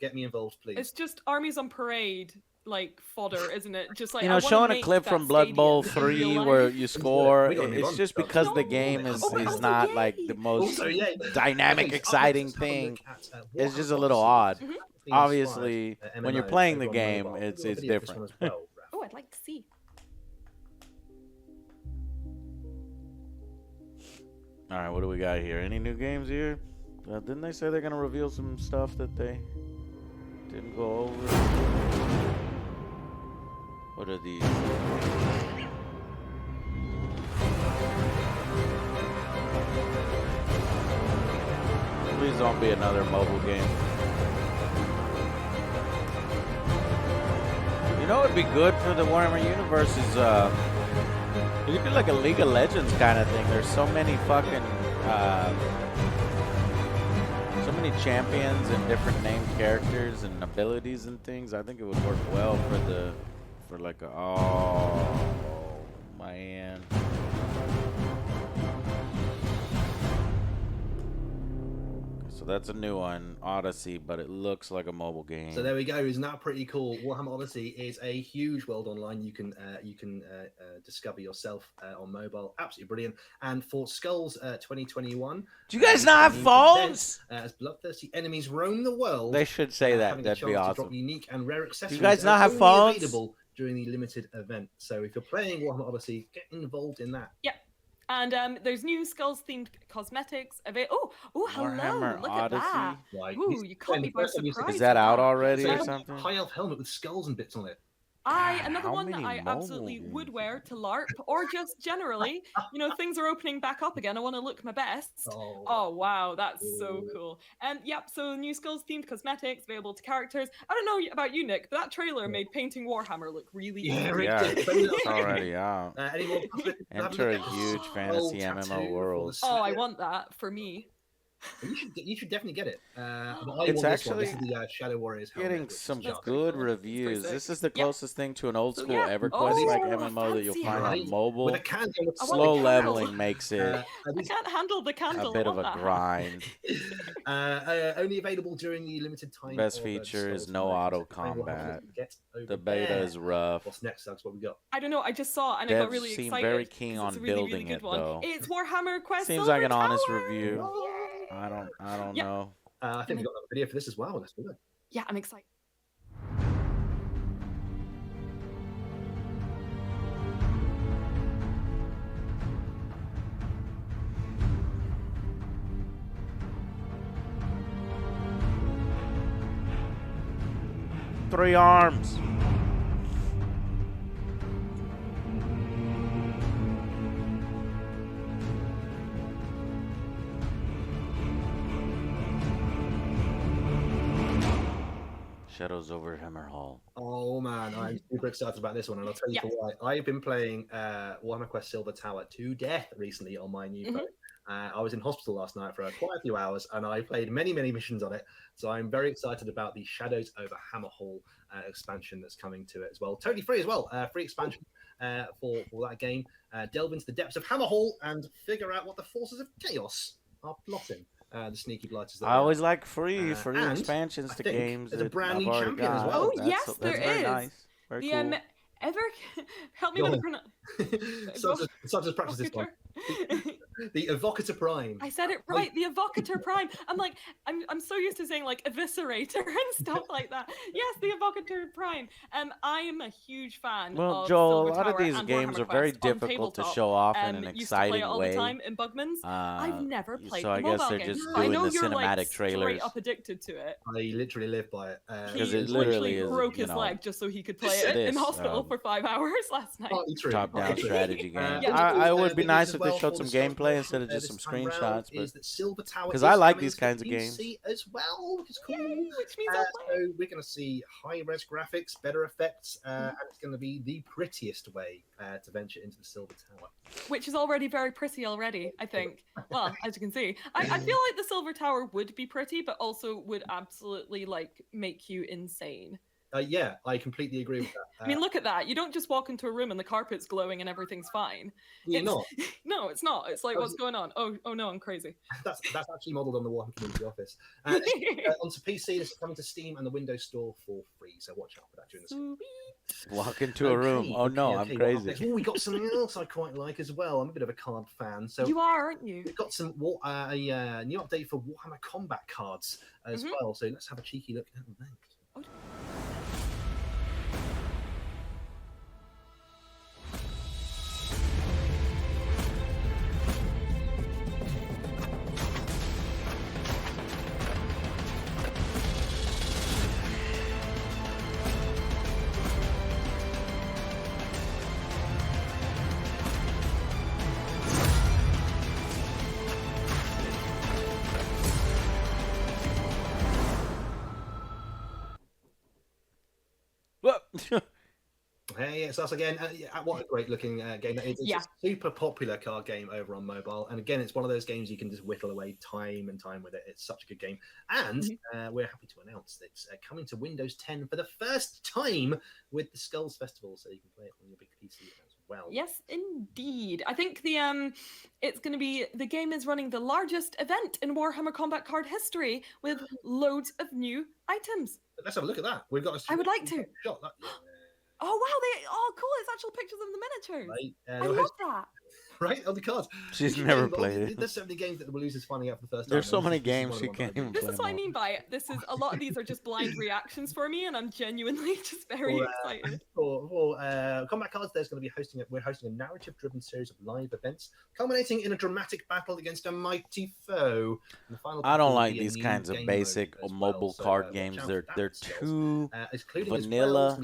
Get me involved, please. It's just armies on parade, like fodder, isn't it? Just like You I know, wanna showing a make clip that from Blood Bowl stadium in 3 real where life. you score, We gotta move it's on. just because the No. game is Also not yay. like the most Also, yeah. dynamic, Guys, exciting let's have a thing. look at, It's just a Warhammer little Odyssey. odd. Mhm. Theme Obviously, inspired, when you're MMO playing the over on game, mobile. it's We've got a video of this different. one as well, Raph. Oh, I'd like to see. All right, what do we got here? Any new games here? Didn't they say they're gonna reveal some stuff that they didn't go over? What are these? Please don't be another mobile game. You know what'd be good for the Warhammer universe is you could do like a League of Legends kind of thing. There's so many fucking so many champions and different named characters and abilities and things. I think it would work well for like a oh man. So that's a new one, Odyssey, but it looks like a mobile game. So there we go. Isn't that pretty cool? Warhammer Odyssey is a huge world online. You can discover yourself on mobile. Absolutely brilliant. And for Skulls 2021, Do you guys not have phones? As bloodthirsty enemies roam the world, They should say that. having a That'd be chance to awesome. drop unique and rare accessories. guys that not are have only phones? available during the limited event. So if you're playing Warhammer Odyssey, get involved in that. Yep. And there's new Skulls themed cosmetics. Oh, hello! Warhammer Look Odyssey. at that. Like, Ooh, you caught me by surprise. Is that out already So or it's a something? high elf helmet with skulls and bits on it. Another How one that many I absolutely mobile would wear to LARP, or just generally, you know, things are opening back up again. I want to look my best. Oh wow, that's so cool. Yep, so new Skulls themed cosmetics available to characters. I don't know about you, Nick, but that trailer made painting Warhammer look really easy. Yeah, it's already out. Any more cosmetics? Have a Enter a look at huge Skull fantasy Tattoo MMO for world. the Oh, I Slayer. want that for me. You should definitely get it. I It's want this one. This actually is the Shadow Warriors helmet, getting which is some just good cool. reviews. sick. This is the Yeah. closest thing to an old So, school yeah. EverQuest like Oh, MMO that you'll fancy. find on Right. mobile. with a candle. I want Slow the candle. leveling makes it I can't handle the a candle. bit I of a want that. grind. Only available during the limited time. Best of, feature is Skulls no promotion. auto So depending on what combat. you get over The beta there. is rough. What's next, Alex? What we got? I don't know. I just saw it and I got Devs really seem excited. very keen 'cause on it's a really, really building good it, one. though. It's Warhammer Quest Seems Silver like an honest Tower. review. Yay. I don't Yep. know. I think we got another video for this as well. Let's do it. Yeah, I'm excited. Three arms. Shadows over Hammer Hall. Oh man, I'm super excited about this one, and I'll tell you for why. I've been playing Warhammer Quest Silver Tower to death recently on my new phone. I was in hospital last night for quite a few hours, and I played many missions on it. So I'm very excited about the Shadows over Hammer Hall expansion that's coming to it as well. Totally free as well. Free expansion for that game. Delve into the depths of Hammer Hall and figure out what the forces of chaos are plotting. The sneaky blighters. I always like free and expansions I to think games. there's a that brand I've new already champion as got. well. Oh, yes, that's there very is. nice. Very The cool. help me Go with the on. pronunciation. Such as practice this one. The Evocator Prime. I said it right, the Evocator Prime. I'm so used to saying like Eviscerator and stuff like that. Yes, the Evocator Prime. I'm a huge fan Well, of Joel, Silver a lot of Tower these and games Warhammer are very Quest on difficult to tabletop. show off in an Used to play exciting it all way. the time in Bugman's. I've never played so the I guess mobile they're game. just I doing know the you're like cinematic trailers. straight up addicted to it. I literally live by it. Because He it literally is, broke you his know, leg just so he could play it it in is, hospital for 5 hours last night. Partly true. top-down strategy game. Yeah. I would be Good news nice as if they well showed for some the sales gameplay promotion, instead of just some this time round screenshots. is that Silver Tower Because is I like coming these to kinds of PC games. as well, which is cool. Which means I'll play So we're going to see high-res graphics, better effects, and it's going to be the prettiest way to venture into the Silver Tower. Which is already very pretty already, I think. Well, as you can see. I feel like the Silver Tower would be pretty, but also would absolutely, like, make you insane. Yeah, I completely agree with that. I mean, look at that. You don't just walk into a room and the carpet's glowing and everything's fine. You're not. No, it's not. It's like, what's going on? Oh no, I'm crazy. That's actually modelled on the Warhammer Community Office. Onto PC, this is coming to Steam and the Windows Store for free, so watch out for that during the stream. Walk into a room. Oh no, I'm crazy. Oh, we got something else I quite like as well. I'm a bit of a card fan, so you are, aren't you? We've got some a new update for Warhammer Combat cards as well. So let's have a cheeky look at them. Hey, it's us again. What a great looking game. It's a super popular card game over on mobile. And again, it's one of those games you can just whittle away time and time with it. It's such a good game. And we're happy to announce that it's coming to Windows 10 for the first time with the Skulls Festival. So you can play it on your big PC as well. Yes, indeed. I think it's going to be, the game is running the largest event in Warhammer Combat Card history with loads of new items. Let's have a look at that. We've got I would like to. Shot that. Oh wow! Cool! It's actual pictures of the miniatures. Right. I love that. Right on the cards. She's never played it. There's so many games that the Blues is finding out for the first time. There's so many games she can't even play. This is what I mean by it. This is a lot of these are just blind reactions for me, and I'm genuinely just very excited. For Combat Cards, we're hosting a narrative-driven series of live events, culminating in a dramatic battle against a mighty foe. I don't like these kinds of basic mobile card games. They're too vanilla.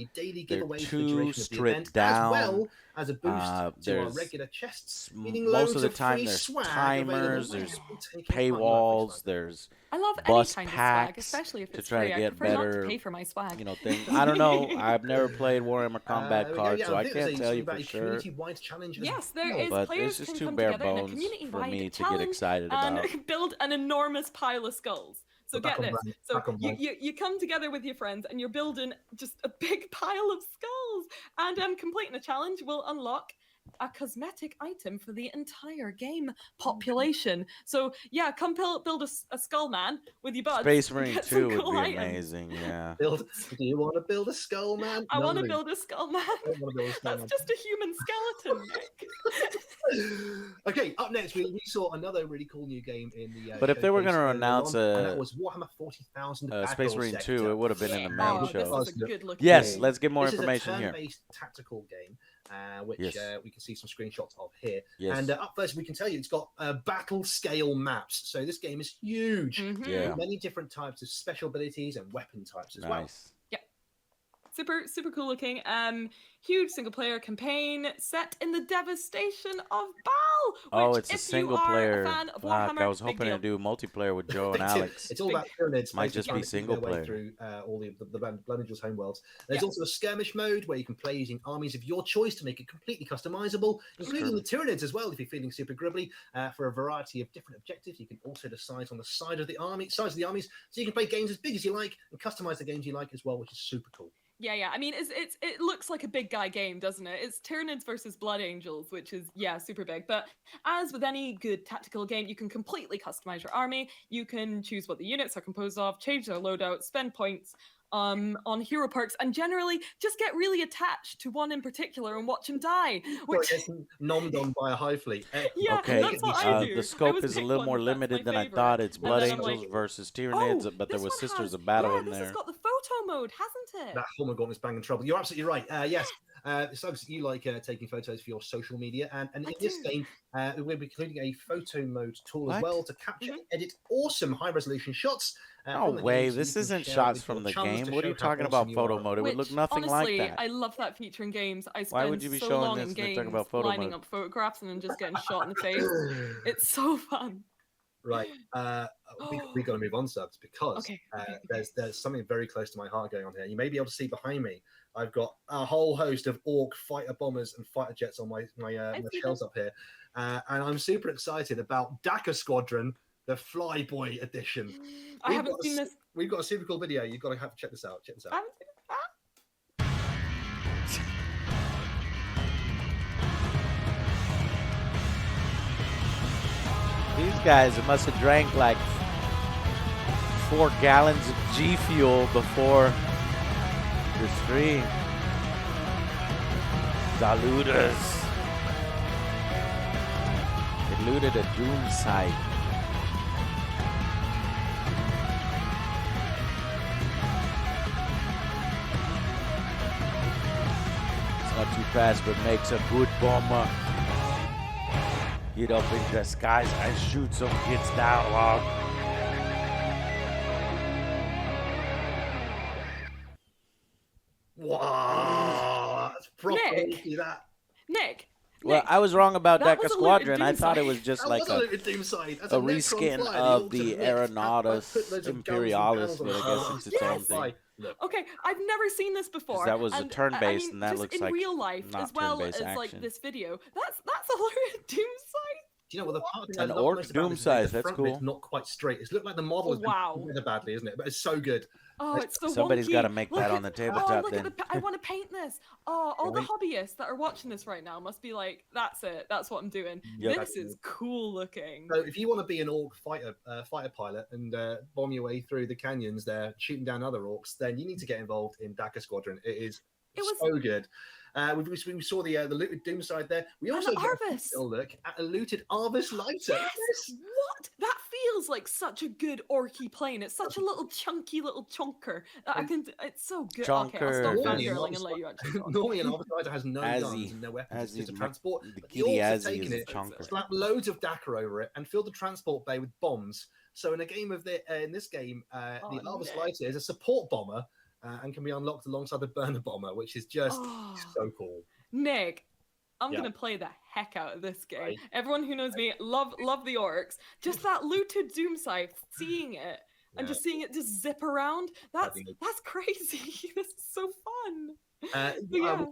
They're too stripped down. as a boost to our there's regular chests, meaning most loads of the of time free there's swag timers, available there's whenever we take any part in our free paywalls, swag. there's I love bus any kind packs of swag, especially if to it's try free. to I get prefer not better, to pay for my swag. things. I don't know. I've never played Warhammer Combat There we go. Cards, Yeah, so I think there's can't tell something you about for a sure. community-wide challenge as Yes, there well. is. But Players it's just can too come bare together in a bones for community-wide me to get challenge excited and about. build an enormous pile of skulls. So Back get on this. brand, So back on brand. you come together with your friends and you're building just a big pile of skulls. And completing a challenge will unlock a cosmetic item for the entire game population. So yeah, come build a skull man with your buds. Space and Marine get 2 some would cool be items. amazing, yeah. Do you want to build a skull man? I want to No. build a skull man. I don't want to build a skull That's man. just a human skeleton, Nick. Okay, up next we saw another really cool new game in the. But if they were showcase going to earlier announce on, and a that was Warhammer 40,000 Space Marine 2, it would have been in the main Oh, show. this is a good-looking Yes, game. let's get more This information is a here. turn-based tactical game, which Yes. we can see some screenshots of here. Yes. And up first, we can tell you it's got battle scale maps. So this game is huge. Mhm. Yeah. With many different types of special abilities and weapon types as well. Nice. Super cool looking. Huge single player campaign set in the devastation of Baal. Oh, which, it's a if single you are player. A fan of Fuck, Warhammer, I was big hoping to deal. do multiplayer with Joe and Big deal. Alex. It's all about pyramids. Might basically just be trying to single eat their way player. through all the Blood Angels homeworlds. There's Yeah. also a skirmish mode where you can play using armies of your choice to make it completely customizable, including the Tyranids as well. If you're feeling super gribbly, for a variety of different objectives, you can also decide on the sides of the armies, so you can play games as big as you like and customize the games you like as well, which is super cool. Yeah. I mean, it looks like a big guy game, doesn't it? It's Tyranids versus Blood Angels, which is super big. But as with any good tactical game, you can completely customize your army. You can choose what the units are composed of, change their loadout, spend points on hero perks, and generally just get really attached to one in particular and watch him die. Which Gets nommed on by a high fleet. yeah, Okay, that's what I do. the I scope always is a pick little one more that's limited my than I favorite. thought. It's And Blood then I'm Angels like, versus Tyranids, but there this was one Sisters has- of Battle yeah, in this there. has got the photo mode, hasn't it? That Homer Gauntlet's banging trouble. You're absolutely right. Yes. Suggs, you like taking photos for your social media, and in this game, we'll be including a photo mode tool as What? well to capture and edit awesome high-resolution shots. No from the way, game, so this you can isn't share it shots with from your the chums game. to What are you show how talking about awesome you photo are. mode? It would look Which, nothing honestly, like that. I love that feature in games. I Why spend would you be so showing long this in and they're games talking about photo lining mode? up photographs and then just getting shot in the face. It's so fun. Right. We got to move on, Subs, because Okay. there's something very close to my heart going on here. You may be able to see behind me. I've got a whole host of Orc fighter bombers and fighter jets on my shelves up here, and I'm super excited about Dakar Squadron, the Flyboy edition. I haven't seen this. We've got a super cool video. You've got to check this out. Check this out. I haven't seen it. These guys must have drank like 4 gallons of G Fuel before the stream. Saluters. They looted a doom site. It's not too fast, but makes a good bomber. Get up in the skies and shoot some kids down, log. Wow, that's proper. Nick. See that? Nick. Well, I was wrong about that Dakar was a looted Squadron. I doom thought it site. was just That like was a looted doom site. That's a Necron reskin fly, of Orcs the and Licks. I put Aeronatus loads of guns and Imperialis, panels on but I the guess side. it's its own Yes. thing. Look. Okay, I've never seen this before. That was a and, turn-based, I mean, and that just looks in like real life not as well as turn-based like action. this video. That's a looted doom site. Do you know what the part An I love orc most about doom this is that size, the that's front bit's cool. not quite straight. It's looked like the model has Wow. been really badly, isn't it? But it's so good. Oh, it's so Somebody's wonky. gotta make Look that at- on the tabletop look at then. I want to paint this. Oh, all the Right. hobbyists that are watching this right now must be like, that's it. That's what I'm doing. Yep. This is cool looking. So if you want to be an orc fighter pilot and bomb your way through the canyons there, shooting down other orcs, then you need to get involved in Dakar Squadron. It was so good. We saw the looted doom side there. We And also the got a Arvis. little look at a looted Arvis lighter. Yes! What? That feels like such a good orky plane. It's such a little chunky little chunker that I can. It's so good. Okay, I'll stop Chunker. Normally, fangirling an and let you actually talk. Normally, an Arvis lighter has no Azzy. guns and no weapons. It's just a Azzy, transport. the But kitty orcs have Azzy taken is it, a chunker. slapped loads of Dakar over it, and filled the transport bay with bombs. So in a game of in this game, the Arvis Nick. lighter is a support bomber and can be unlocked alongside the burner bomber, which is just Oh. so cool. Nick, I'm Yeah. gonna play the heck out of this game. Right. Everyone who knows me, love the orcs. Just that looted Doom Scythe, seeing it and just seeing it just zip around. That's crazy. This is so fun. But yeah.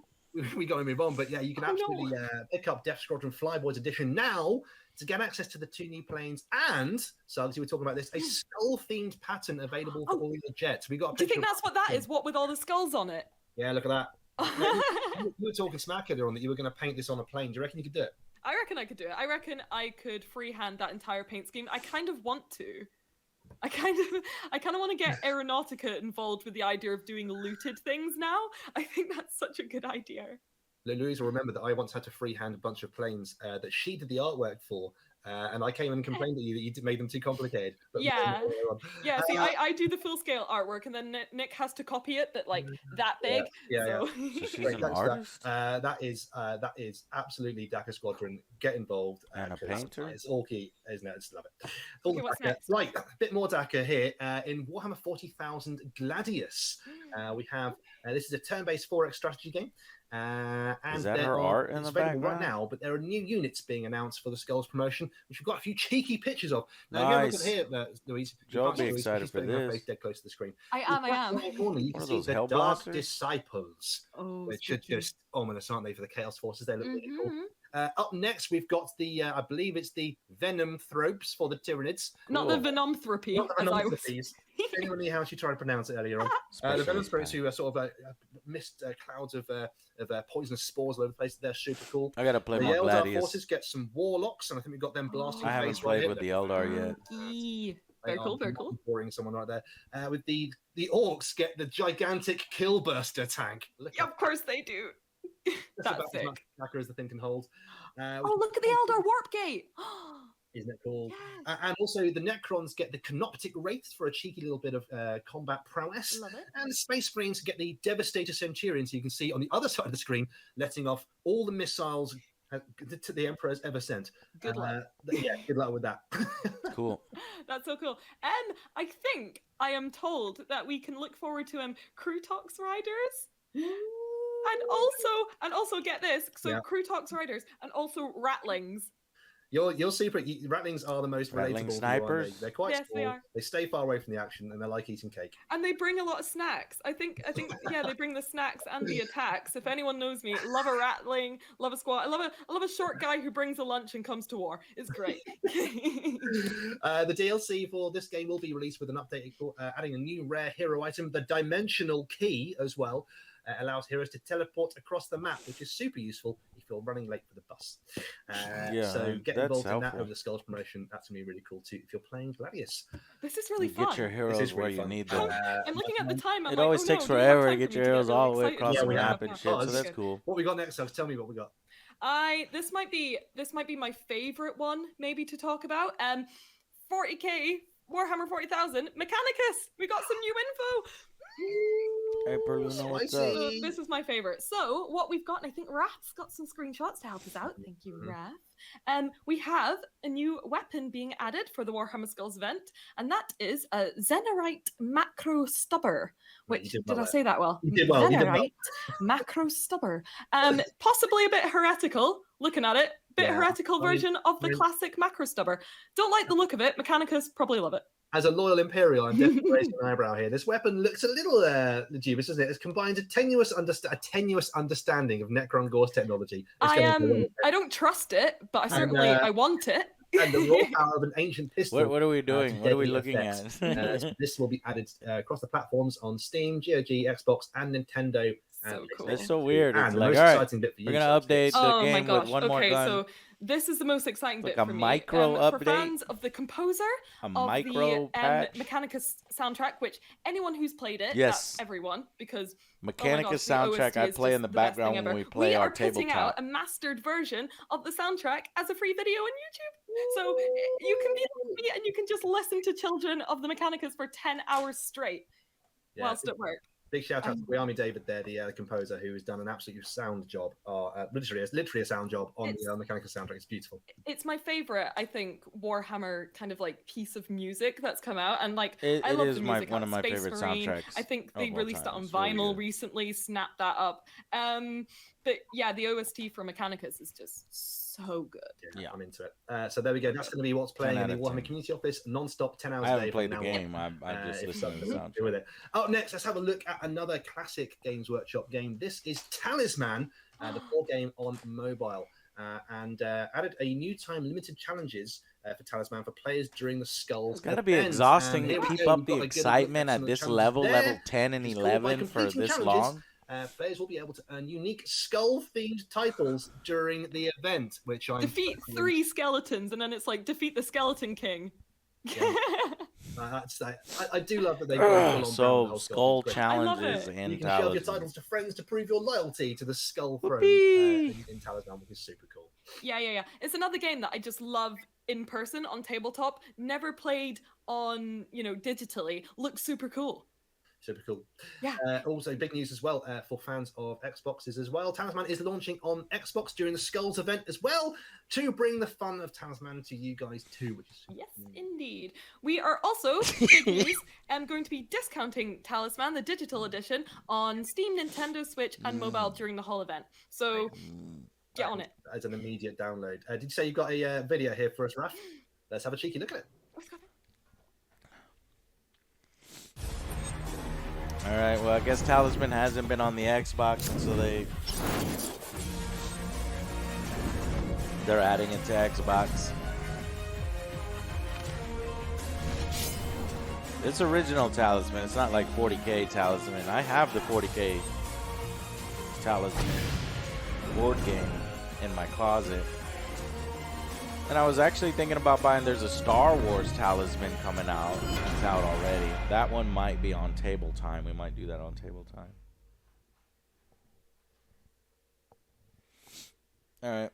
We got to move on, but yeah, you can absolutely pick up Death Squadron Flyboys Edition now to get access to the 2 new planes, and so obviously we're talking about this, a skull-themed pattern available for all your jets. We got. Do you think that's what that is? What with all the skulls on it? Yeah, look at that. You were talking smack earlier on that you were going to paint this on a plane. Do you reckon you could do it? I reckon I could do it. I reckon I could freehand that entire paint scheme. I kind of want to. I kind of want to get Aeronautica involved with the idea of doing looted things now. I think that's such a good idea. Louise will remember that I once had to freehand a bunch of planes that she did the artwork for, and I came and complained at you that you made them too complicated. But yeah. See, I do the full scale artwork, and then Nick has to copy it, but like that big. Yeah. So. So she's an artist. That is absolutely Dakar Squadron. Get involved. And a painter. It's all key, isn't it? I just love it. All Okay, what's Dakar. next? Right, a bit more Dakar here. In Warhammer 40,000 Gladius, we have this is a turn-based 4X strategy game. And is that her art in the background right now? But there are new units being announced for the Skulls promotion, which we've got a few cheeky pictures of. Now, nice. if you look at here, Louise, Joe be excited for this. Face dead close to the screen. I am. Corner, you can see the Dark Blasters? Disciples, which are just ominous, aren't they, for the Chaos Forces? They look really cool. Mm-hmm. Up next, we've got the, I believe it's the Venom Thropes for the Tyranids. Not the Venomthropy. Not the Venomthropies. Genuinely, how she tried to pronounce it earlier on. The Venom Thropes, who are sort of mist clouds of poisonous spores all over the place. They're super cool. I gotta play the more Eldar Gladius. Forces get some Warlocks, and I think we've got them blasting. I haven't played with the Eldar yet. Very cool, very cool. Boring someone right there. With the Orcs get the gigantic Killburster tank. Yeah, of course they do. That's sick. As much as the thing can hold. Oh, look at the Eldar Warp Gate. Isn't it cool? Yes. And also the Necrons get the Canoptic Wraiths for a cheeky little bit of combat prowess. Love it. And the Space Marines get the Devastator Centurion, so you can see on the other side of the screen, letting off all the missiles the Emperor has ever sent. Good luck. Yeah, good luck with that. Cool. That's so cool. I think I am told that we can look forward to Crutox Riders. And also get this. So Crutox Riders and also Ratlings. You'll see. Ratlings are the most Rattling relatable. snipers. They're quite small. They are. They stay far away from the action, and they like eating cake. And they bring a lot of snacks. I think yeah, they bring the snacks and the attacks. If anyone knows me, love a Ratling, love a squad. I love a short guy who brings a lunch and comes to war. It's great. The DLC for this game will be released with an update, adding a new rare hero item, the Dimensional Key, as well. Allows heroes to teleport across the map, which is super useful if you're running late for the bus. So get involved in that over the Skulls promotion. That's going to be really cool too if you're playing Gladius. This is really fun. Get your heroes where you need them. I'm looking at the time. It always takes forever to get your heroes all the way across the map and shit, so that's cool. What we got next, Alex? Tell me what we got. This might be my favorite one maybe to talk about. 40k Warhammer 40,000 Mechanicus. We got some new info. Hey, Perluna, what's up? This is my favorite. So what we've got, and I think Raph's got some screenshots to help us out. Thank you, Raph. We have a new weapon being added for the Warhammer Skulls event, and that is a Zenerite Macro Stubber. Which did I say that well? You did well. Zenerite Macro Stubber. Possibly a bit heretical. Looking at it, heretical version of the classic Macro Stubber. Don't like the look of it. Mechanicus probably love it. As a loyal Imperial, I'm definitely raising an eyebrow here. This weapon looks a little dubious, doesn't it? It's combined a tenuous understanding of Necron Gauss technology. I don't trust it, but I want it. And the raw power of an ancient pistol. What are we doing? What are we looking at? This will be added across the platforms on Steam, GOG, Xbox, and Nintendo. So cool. It's so weird. It's like, all right, we're gonna update the game with one more gun. So this is the most exciting bit for me. Micro update. For fans of the composer of the Mechanicus soundtrack, which anyone who's played it, that's everyone, because Mechanicus soundtrack I play in the background when we play our tabletop. We are putting out a mastered version of the soundtrack as a free video on YouTube. So you can be like me and you can just listen to Children of the Mechanicus for 10 hours straight whilst at work. Big shout out to Briami David there, the composer, who has done an absolutely sound job, literally a sound job on the mechanical soundtrack. It's beautiful. It's my favorite, I think, Warhammer kind of like piece of music that's come out, and like I It love is the music. one of my Space favorite Marine. soundtracks I think they of all released time. it on It's really vinyl good. recently. Snapped that up. But yeah, the OST for Mechanicus is just so good. Yeah, I'm into it. So there we go. That's going to be what's playing in the Warhammer Community Office non-stop, 10 hours I a haven't day. played the from now game. on. I just If listened to the something to do with it. Up next, let's have a look at another classic Games Workshop game. This is Talisman, the board game on mobile, and added a new time limited challenges for Talisman for players during the Skulls. It's got to be exhausting to keep up the excitement at this level, level 10 and 11 for this long. Players will be able to earn unique skull-themed titles during the event, which I defeat 3 skeletons, and then it's like defeat the Skeleton King. Yeah. I do love that they go so skull challenges and you can shove your Talisman. titles to friends to prove your loyalty to the Skull Throne in Talisman, which is super cool. Yeah. It's another game that I just love in person on tabletop. Never played on, digitally. Looks super cool. Super cool. Yeah. Also, big news as well for fans of Xboxes as well. Talisman is launching on Xbox during the Skulls event as well to bring the fun of Talisman to you guys too, which is yes, indeed. We are also big news. Going to be discounting Talisman, the digital edition, on Steam, Nintendo Switch, and mobile during the whole event. So get on it. As an immediate download. Did you say you got a video here for us, Raph? Let's have a cheeky look at it. All right, well, I guess Talisman hasn't been on the Xbox, so they're adding it to Xbox. It's original Talisman. It's not like 40K Talisman. I have the 40K Talisman board game in my closet. And I was actually thinking about buying, there's a Star Wars Talisman coming out. It's out already. That one might be on Table Time. We might do that on Table Time. All right.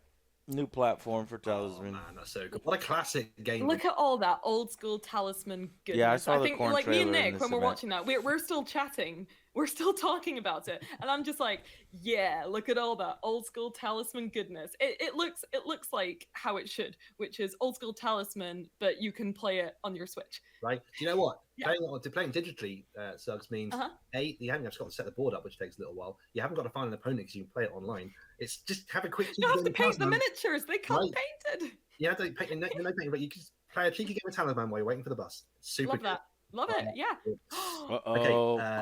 New platform for Talisman. Oh, man, that's so good. What a classic game. Look at all that old school Talisman goodness. Yeah, I saw the think, corn like me and trailer in Nick, this when we're event. watching that, we're still chatting. We're still talking about it. And I'm just like, yeah, look at all that old school Talisman goodness. It looks like how it should, which is old school Talisman, but you can play it on your Switch. Right. Do you know what? Yeah. Playing digitally, Suggs, means you haven't just got to set the board up, which takes a little while. You haven't got to find an opponent because you can play it online. It's just have a quick. You don't have to paint the miniatures; they come painted. You have to paint. No painting, but you can just play a cheeky game of Talisman while you're waiting for the bus. Super. Love that. Love it. Yeah.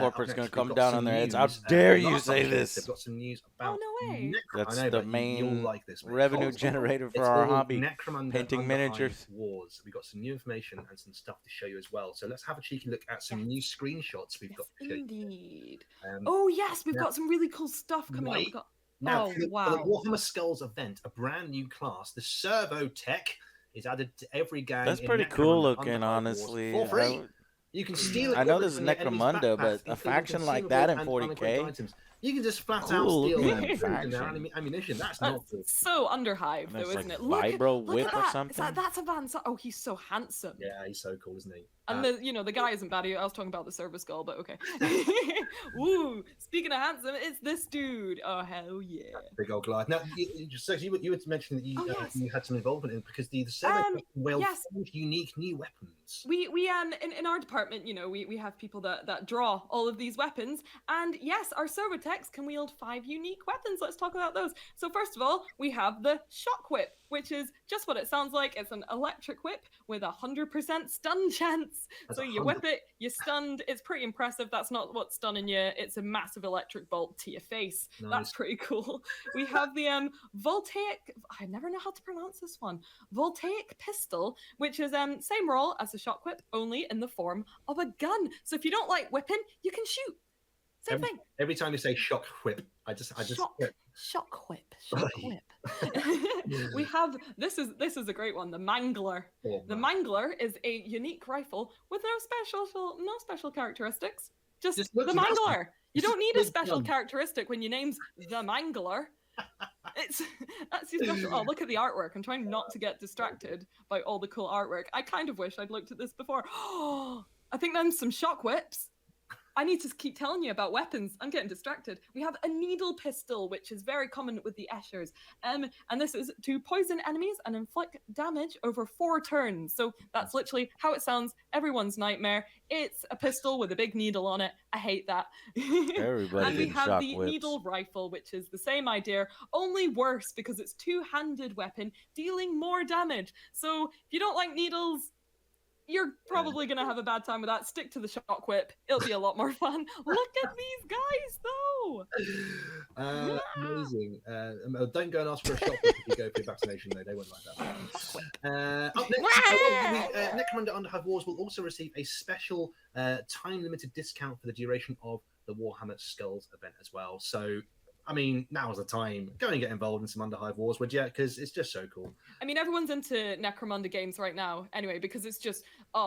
Corporate's going to come down on their heads. How dare you say this? They've got some news about no way. That's I know, the but main you'll like this, mate. revenue It's generator for it's our all hobby. Necromunda Painting Underhive miniatures. Wars. We've got some new information and some stuff to show you as well. So let's have a cheeky look at some new screenshots we've got to show you. Indeed. Oh yes, we've got some really cool stuff coming up. Right. We've got... Now, oh for the wow. Warhammer Skulls event, a brand new class, the Servo Tech, is added to every gang. That's in pretty Necromunda cool looking, Underhive Wars honestly. for free. I would- You can steal it. I know this is Necromunda, but a faction like that in 40K? You can just flat Cool, out steal looking their faction. ammunition. That's not cool. So Underhive, though, That's isn't like it? Look Vibro at, Whip look or at that. something? That's a Van. Oh, he's so handsome. Yeah, he's so cool, isn't he? And the guy isn't bad. I was talking about the Server Skull, but okay. Woo! Speaking of handsome, it's this dude. Oh hell yeah! Big old Goliath. Now, you were mentioning that you had some involvement in because the Servo will forge unique new weapons. We in our department, we have people that draw all of these weapons, and yes, our Servotechs can wield 5 unique weapons. Let's talk about those. So first of all, we have the Shock Whip, which is just what it sounds like. It's an electric whip with 100% stun chance. So you whip it, you're stunned. It's pretty impressive. That's not what's stunning you. It's a massive electric bolt to your face. Nice. That's pretty cool. We have the Voltaic. I never know how to pronounce this one. Voltaic pistol, which is same role as the Shock Whip, only in the form of a gun. So if you don't like whipping, you can shoot. Same thing. Every time you say Shock Whip, I just Shock Whip. Shock Whip. We have this is a great one. The Mangler. The Mangler is a unique rifle with no special characteristics. Just the looks Mangler. awesome. You don't need a It's special fun. characteristic when your name's the Mangler. That's your special. Oh, look at the artwork. I'm trying not to get distracted by all the cool artwork. I kind of wish I'd looked at this before. I think then some shock whips. I need to keep telling you about weapons. I'm getting distracted. We have a needle pistol, which is very common with the Eschers. And this is to poison enemies and inflict damage over 4 turns. So that's literally how it sounds. Everyone's nightmare. It's a pistol with a big needle on it. I hate that. Everybody And we getting have shock the whips. needle rifle, which is the same idea, only worse because it's two-handed weapon, dealing more damage. So if you don't like needles, you're probably going to have a bad time with that. Stick to the shock whip. It'll be a lot more fun. Look at these guys, though. Amazing. Don't go and ask for a shock whip if you go for your vaccination, though. They won't like that. Up next, Necromunda Underhive Wars will also receive a special time-limited discount for the duration of the Warhammer Skulls event as well. So, I mean, now's the time. Go and get involved in some Underhive Wars, would you? Because it's just so cool. I mean, everyone's into Necromunda games right now anyway, because it's just,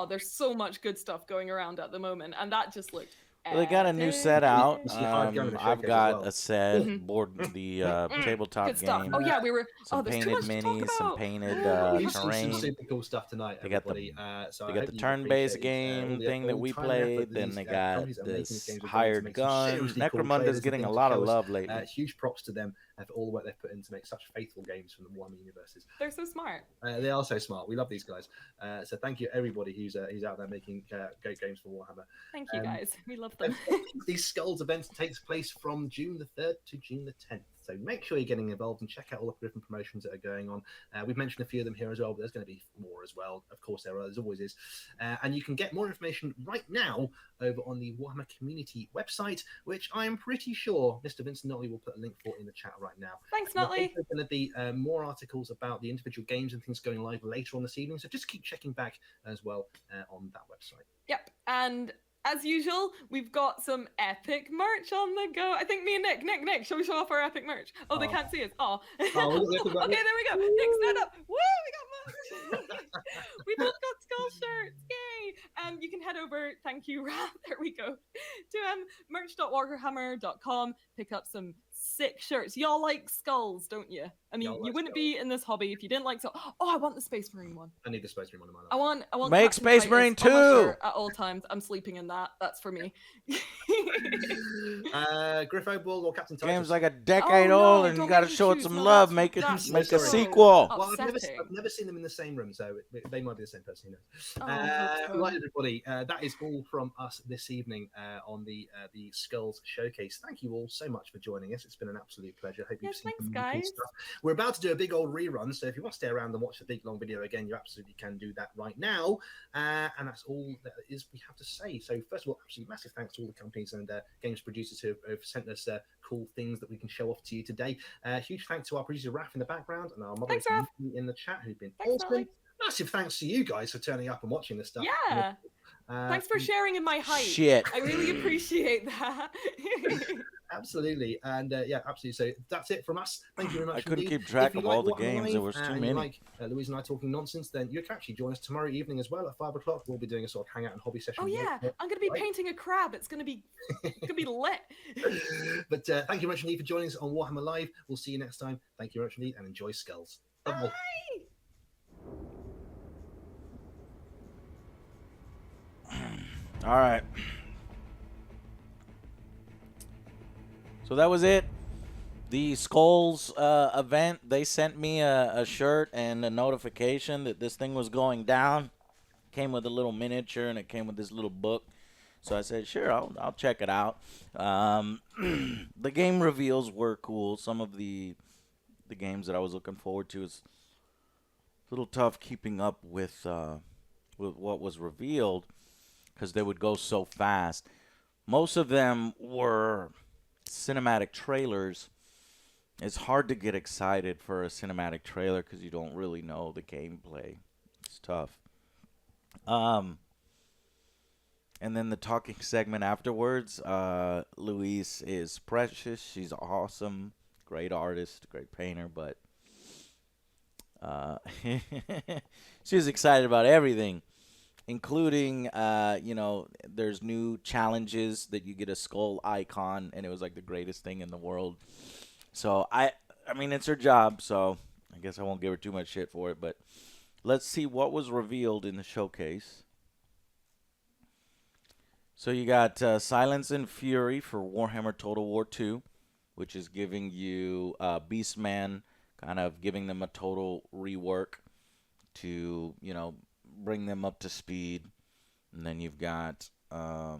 there's so much good stuff going around at the moment, and that just looked Well, they got a new set out. I've I've got a set, board the tabletop Good stuff. game. Oh yeah, we were. Some there's too painted much to talk minis, some about. painted We've seen terrain. some super cool stuff tonight, They got the, everybody. So they I got hope the you turn-based appreciate, game all the thing that old we time played. effort Then these they got companies that are making these this games are going to hired make some gun. seriously cool Necromunda's trailers getting and a things lot to of show us. love lately. Huge props to them for all the work they've put in to make such faithful games from the Warhammer universes. They're so smart. They are so smart. We love these guys. So thank you everybody who's out there making great games for Warhammer. Thank you guys. We love them. These Skulls events takes place from June the 3rd to June the 10th. So make sure you're getting involved and check out all the different promotions that are going on. We've mentioned a few of them here as well, but there's going to be more as well. Of course, there always is. And you can get more information right now over on the Warhammer Community website, which I'm pretty sure Mr. Vincent Notley will put a link for in the chat right now. Thanks, There's Notley. also going to be more articles about the individual games and things going live later on this evening. So just keep checking back as well on that website. Yep, and as usual, we've got some epic merch on the go. I think me and Nick, shall we show off our epic merch? Oh, they can't see us. Oh. Okay, there we go. Nick, stand up. Woo, we got merch. We both got skull shirts. Yay. You can head over, thank you, Raph, there we go, to merch.warhammer.com. Pick up some sick shirts. Y'all like skulls, don't you? I mean, you wouldn't be in this hobby if you didn't like skulls. Oh, I want the Space Marine one. I need the Space Marine one in my life. I want Make Captain Space Titus Marine on my 2. shirt at all times. I'm sleeping in that. That's for me. Griffo Ball or Captain Titus. Game's like a decade no, old, and don't you got to make me show it choose. some No, love. that's- Make that's a so sequel. Well, I've upsetting. never seen them in the same room, so they might be the same person. Who knows? Oh, I hope so. Right, everybody, that is all from us this evening on the Skulls Showcase. Thank you all so much for joining us. It's been an absolute pleasure. Hope you've Yes, seen thanks, some really cool guys. stuff. We're about to do a big old rerun, so if you want to stay around and watch the big long video again, you absolutely can do that right now. And that's all that is we have to say. So first of all, absolutely massive thanks to all the companies and games producers who have sent us cool things that we can show off to you today. Huge thanks to our producer Raph in the background and our moderator Raph. Nikki in the chat who've been Thanks, awesome. Nolly. Massive thanks to you guys for turning up and watching this stuff. Yeah. Thanks for sharing in my height. Shit. I really appreciate that. Absolutely, and yeah, absolutely. So that's it from us. Thank you very much. I couldn't indeed. keep track If you of all the Warhammer games. Live, There was too and many. You like Louise and I talking nonsense, then you can actually join us tomorrow evening as well at 5 o'clock. We'll be doing a sort of hangout and hobby session. Oh yeah, later. I'm gonna be Right. painting a crab. It's gonna be lit. But thank you very much indeed for joining us on Warhammer Live. We'll see you next time. Thank you very much indeed, and enjoy Skulls. Bye. All right. So that was it. The Skulls event, they sent me a shirt and a notification that this thing was going down. Came with a little miniature, and it came with this little book. So I said, sure, I'll check it out. The game reveals were cool. Some of the games that I was looking forward to is a little tough keeping up with what was revealed because they would go so fast. Most of them were cinematic trailers. It's hard to get excited for a cinematic trailer because you don't really know the gameplay. It's tough. And then the talking segment afterwards, Louise is precious. She's awesome. Great artist, great painter, but she was excited about everything, including, there's new challenges that you get a skull icon, and it was like the greatest thing in the world. So, I mean, it's her job, so I guess I won't give her too much shit for it, but let's see what was revealed in the showcase. So you got Silence and Fury for Warhammer Total War 2, which is giving you Beastman, kind of giving them a total rework to, you know, bring them up to speed. And then you've got a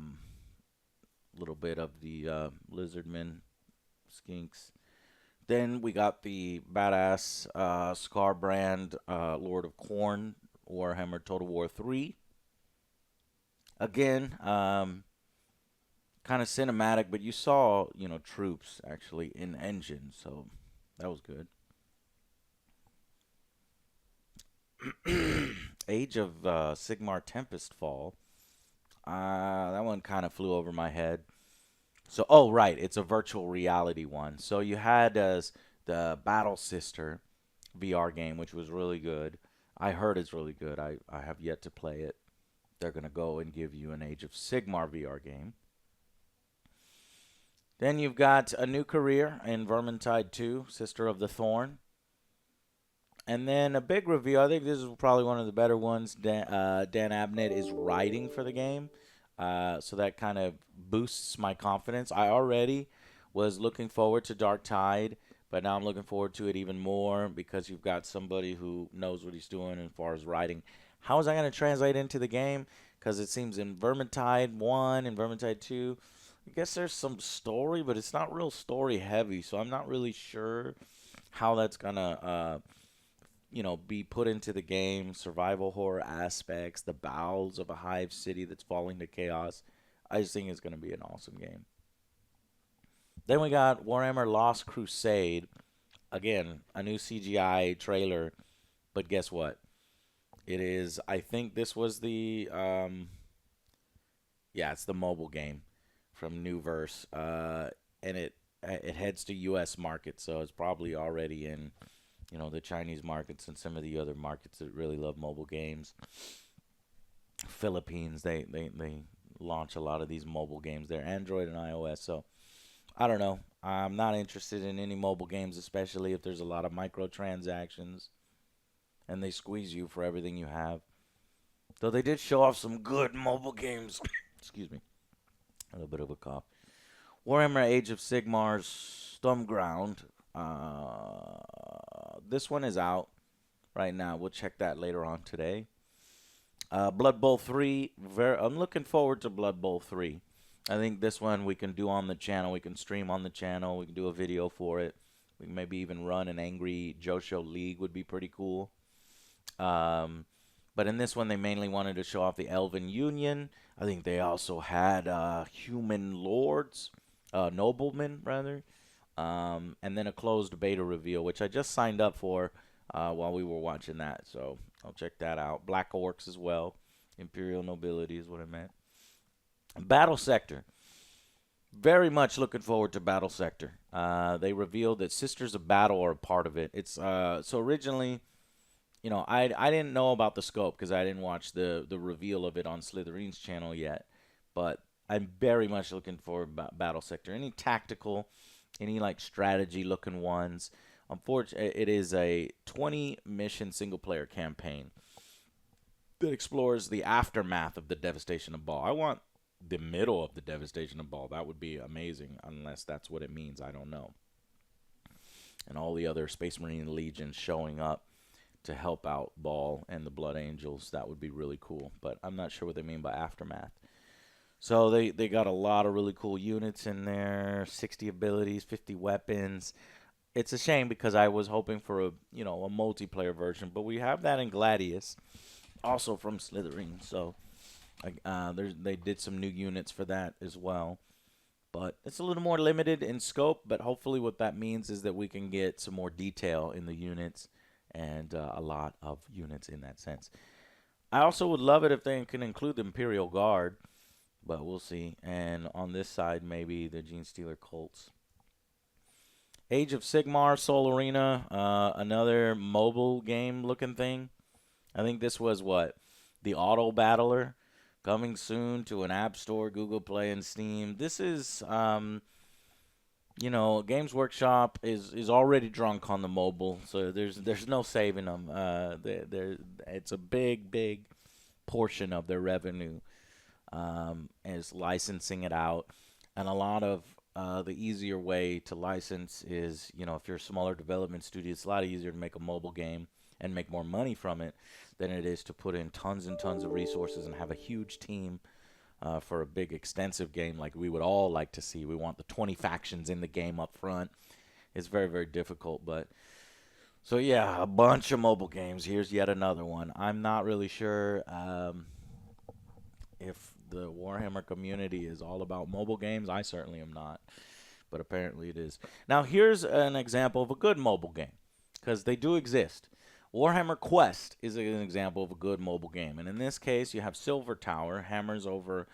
little bit of the Lizardmen, Skinks. Then we got the badass Scar Brand Lord of Khorne, Warhammer Total War 3. Again, kind of cinematic, but you saw, you know, troops actually in engine, so that was good. Age of Sigmar Tempest Fall. That one kind of flew over my head. So, oh, right, it's a virtual reality one. So you had the Battle Sister VR game, which was really good. I heard it's really good. I have yet to play it. They're going to go and give you an Age of Sigmar VR game. Then you've got A New Career in Vermintide 2, Sister of the Thorn. And then a big reveal, I think this is probably one of the better ones. Dan Abnett is writing for the game. So that kind of boosts my confidence. I already was looking forward to Dark Tide, but now I'm looking forward to it even more because you've got somebody who knows what he's doing as far as writing. How is that going to translate into the game? Because it seems in Vermintide 1 and Vermintide 2, I guess there's some story, but it's not real story heavy. So I'm not really sure how that's going to, you know, be put into the game. Survival horror aspects, the bowels of a hive city that's falling to chaos. I just think it's going to be an awesome game. Then we got Warhammer Lost Crusade. Again, a new CGI trailer. But guess what? It is, I think this was the, it's the mobile game from Newverse. And it heads to U.S. market, so it's probably already in, you know, the Chinese markets and some of the other markets that really love mobile games. Philippines, they launch a lot of these mobile games. They're Android and iOS, so I don't know. I'm not interested in any mobile games, especially if there's a lot of microtransactions and they squeeze you for everything you have. Though they did show off some good mobile games. Excuse me. A little bit of a cough. Warhammer Age of Sigmar's Stormground. This one is out right now. We'll check that later on today. Blood Bowl 3. I'm looking forward to Blood Bowl 3. I think this one we can do on the channel. We can stream on the channel. We can do a video for it. We can maybe even run an AngryJoe Show League would be pretty cool. But in this one, they mainly wanted to show off the Elven Union. I think they also had human lords, noblemen, rather. And then a closed beta reveal, which I just signed up for while we were watching that. So I'll check that out. Black Orcs as well. Imperial Nobility is what I meant. Battle Sector. Very much looking forward to Battle Sector. They revealed that Sisters of Battle are a part of it. It's so originally, you know, I didn't know about the scope because I didn't watch the reveal of it on Slytherin's channel yet. But I'm very much looking forward to Battle Sector. Any tactical, any like strategy looking ones. Unfortunately, it is a 20 mission single player campaign that explores the aftermath of the devastation of Baal. I want the middle of the devastation of Baal. That would be amazing, unless that's what it means. I don't know. And all the other Space Marine legions showing up to help out Baal and the Blood Angels. That would be really cool, but I'm not sure what they mean by aftermath. So they got a lot of really cool units in there, 60 abilities, 50 weapons. It's a shame because I was hoping for a multiplayer version, but we have that in Gladius, also from Slytherin. So they did some new units for that as well. But it's a little more limited in scope, but hopefully what that means is that we can get some more detail in the units and a lot of units in that sense. I also would love it if they can include the Imperial Guard, but we'll see. And on this side, maybe the Gene Stealer Colts. Age of Sigmar, Soul Arena, another mobile game looking thing. I think this was the Auto Battler, coming soon to an App Store, Google Play, and Steam. This is, Games Workshop is already drunk on the mobile, so there's no saving them. It's a big portion of their revenue. is licensing it out. And a lot of the easier way to license is, you know, if you're a smaller development studio, it's a lot easier to make a mobile game and make more money from it than it is to put in tons and tons of resources and have a huge team for a big, extensive game like we would all like to see. We want the 20 factions in the game up front. It's very, very difficult. But so, yeah, a bunch of mobile games. Here's yet another one. I'm not really sure if the Warhammer community is all about mobile games. I certainly am not, but apparently it is. Now, here's an example of a good mobile game, because they do exist. Warhammer Quest is an example of a good mobile game, and in this case, you have Silver Tower, Shadows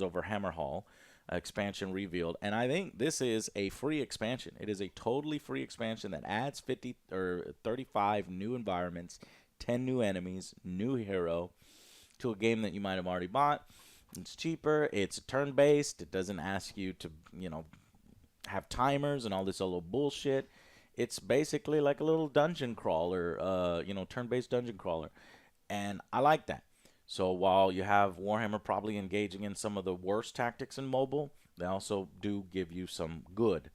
over Hammerhall, expansion revealed, and I think this is a free expansion. It is a totally free expansion that adds 50 or 35 new environments, 10 new enemies, new hero to a game that you might have already bought. It's cheaper. It's turn-based. It doesn't ask you to, you know, have timers and all this other bullshit. It's basically like a little dungeon crawler, you know, turn-based dungeon crawler. And I like that. So while you have Warhammer probably engaging in some of the worst tactics in mobile, they also do give you some good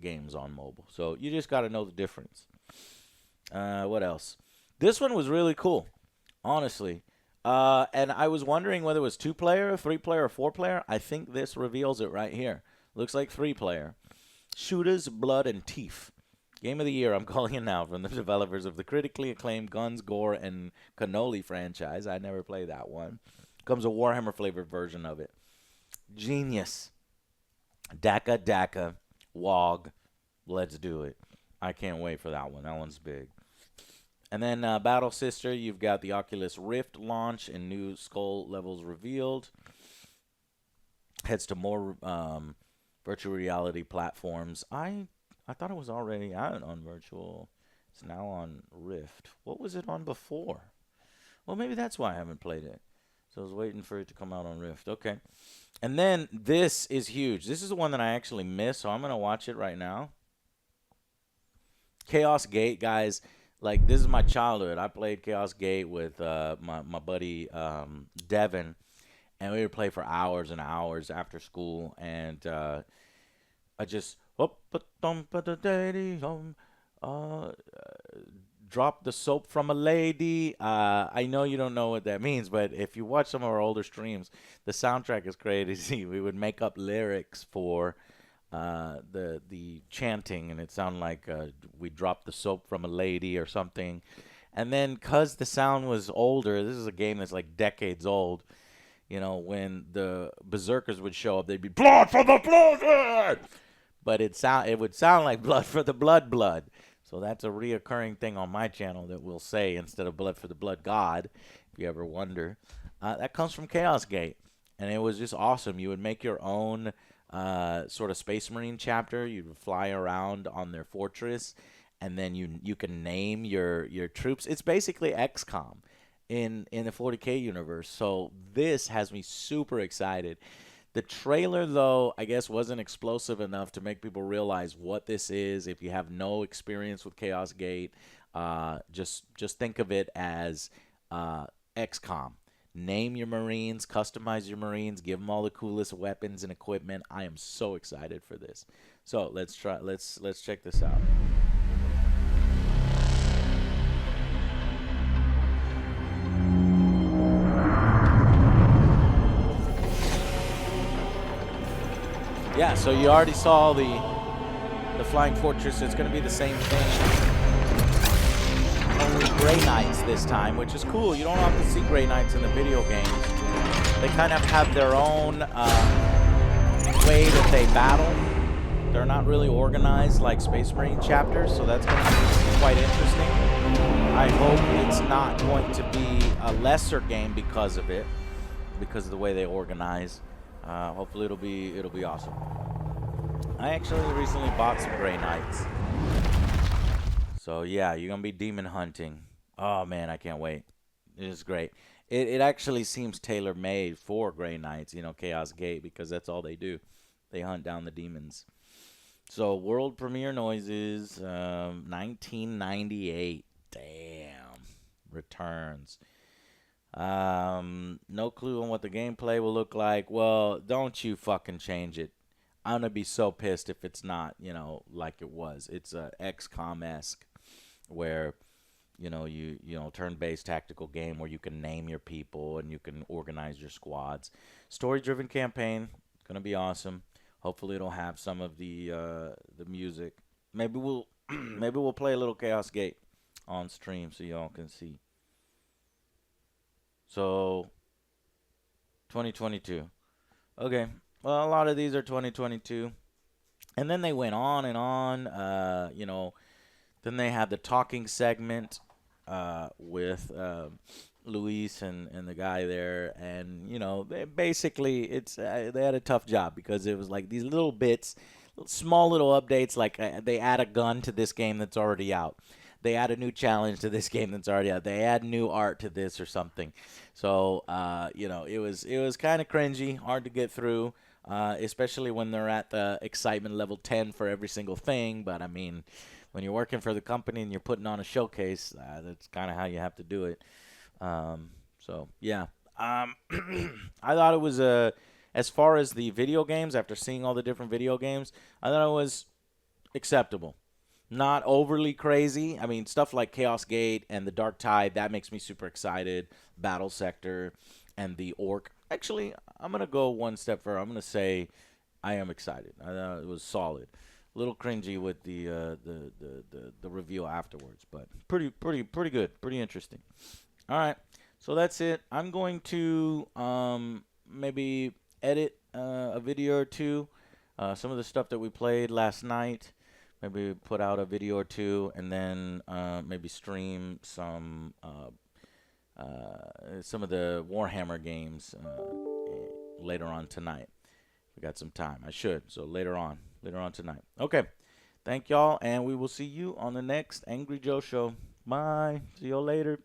games on mobile. So you just got to know the difference. What else? This one was really cool, honestly. And I was wondering whether it was 2-player, 3-player, or 4-player. I think this reveals it right here. Looks like 3-player. Shooters, Blood, and Teeth. Game of the Year, I'm calling it now, from the developers of the critically acclaimed Guns, Gore, and Cannoli franchise. I never played that one. Comes a Warhammer-flavored version of it. Genius. Daka, WOG. Let's do it. I can't wait for that one. That one's big. And then Battle Sister, you've got the Oculus Rift launch and new skull levels revealed. Heads to more virtual reality platforms. I thought it was already out on virtual. It's now on Rift. What was it on before? Well, maybe that's why I haven't played it. So I was waiting for it to come out on Rift. Okay. And then this is huge. This is the one that I actually missed, so I'm going to watch it right now. Chaos Gate, guys. Like, this is my childhood. I played Chaos Gate with my buddy Devin, and we would play for hours and hours after school. And I just drop the soap from a lady. I know you don't know what that means, but if you watch some of our older streams, the soundtrack is crazy. We would make up lyrics for the chanting, and it sounded like we dropped the soap from a lady or something. And then, because the sound was older, this is a game that's like decades old, you know, when the berserkers would show up, they'd be blood for the blood, but it would sound like blood for the blood. So that's a reoccurring thing on my channel that we'll say instead of blood for the blood god, if you ever wonder. That comes from Chaos Gate, and it was just awesome. You would make your own sort of Space Marine chapter. You'd fly around on their fortress, and then you can name your troops. It's basically XCOM in the 40K universe. So this has me super excited. The trailer, though, I guess wasn't explosive enough to make people realize what this is. If you have no experience with Chaos Gate, just think of it as XCOM. Name your Marines, customize your Marines, give them all the coolest weapons and equipment. I am so excited for this. So let's check this out. Yeah, so you already saw the Flying Fortress. It's going to be the same thing. Only Grey Knights this time, which is cool. You don't often see Grey Knights in the video games. They kind of have their own way that they battle. They're not really organized like Space Marine chapters, so that's going to be quite interesting. I hope it's not going to be a lesser game because of it, because of the way they organize. Hopefully it'll be awesome. I actually recently bought some Grey Knights. So yeah, you're gonna be demon hunting. Oh man, I can't wait. It is great. It actually seems tailor-made for Grey Knights, you know, Chaos Gate, because that's all they do. They hunt down the demons. So world premiere noises, 1998. Damn. Returns. No clue on what the gameplay will look like. Well, don't you fucking change it. I'm gonna be so pissed if it's not, you know, like it was. It's a XCOM-esque where, you know, you know, turn-based tactical game where you can name your people and you can organize your squads. Story-driven campaign, gonna be awesome. Hopefully it'll have some of the music. Maybe we'll maybe we'll play a little Chaos Gate on stream so y'all can see. So 2022. Okay. Well, a lot of these are 2022. And then they went on and on. You know, then they had the talking segment with Luis and the guy there. And, you know, they basically, they had a tough job because it was like these little bits, small little updates, like they add a gun to this game that's already out. They add a new challenge to this game that's already out. They add new art to this or something. So, you know, it was kind of cringy, hard to get through, especially when they're at the excitement level 10 for every single thing. But, I mean, when you're working for the company and you're putting on a showcase, that's kind of how you have to do it. So, yeah. I thought it was, as far as the video games, after seeing all the different video games, I thought it was acceptable. Not overly crazy. I mean, stuff like Chaos Gate and the Dark Tide, that makes me super excited. Battle Sector and the Orc. Actually, I'm going to go one step further. I'm going to say I am excited. I thought it was solid. A little cringy with the reveal afterwards, but pretty good. Pretty interesting. All right. So that's it. I'm going to maybe edit a video or two. Some of the stuff that we played last night. Maybe put out a video or two, and then maybe stream some of the Warhammer games later on tonight. We got some time. I should. So later on tonight. Okay. Thank y'all, and we will see you on the next Angry Joe show. Bye. See you later.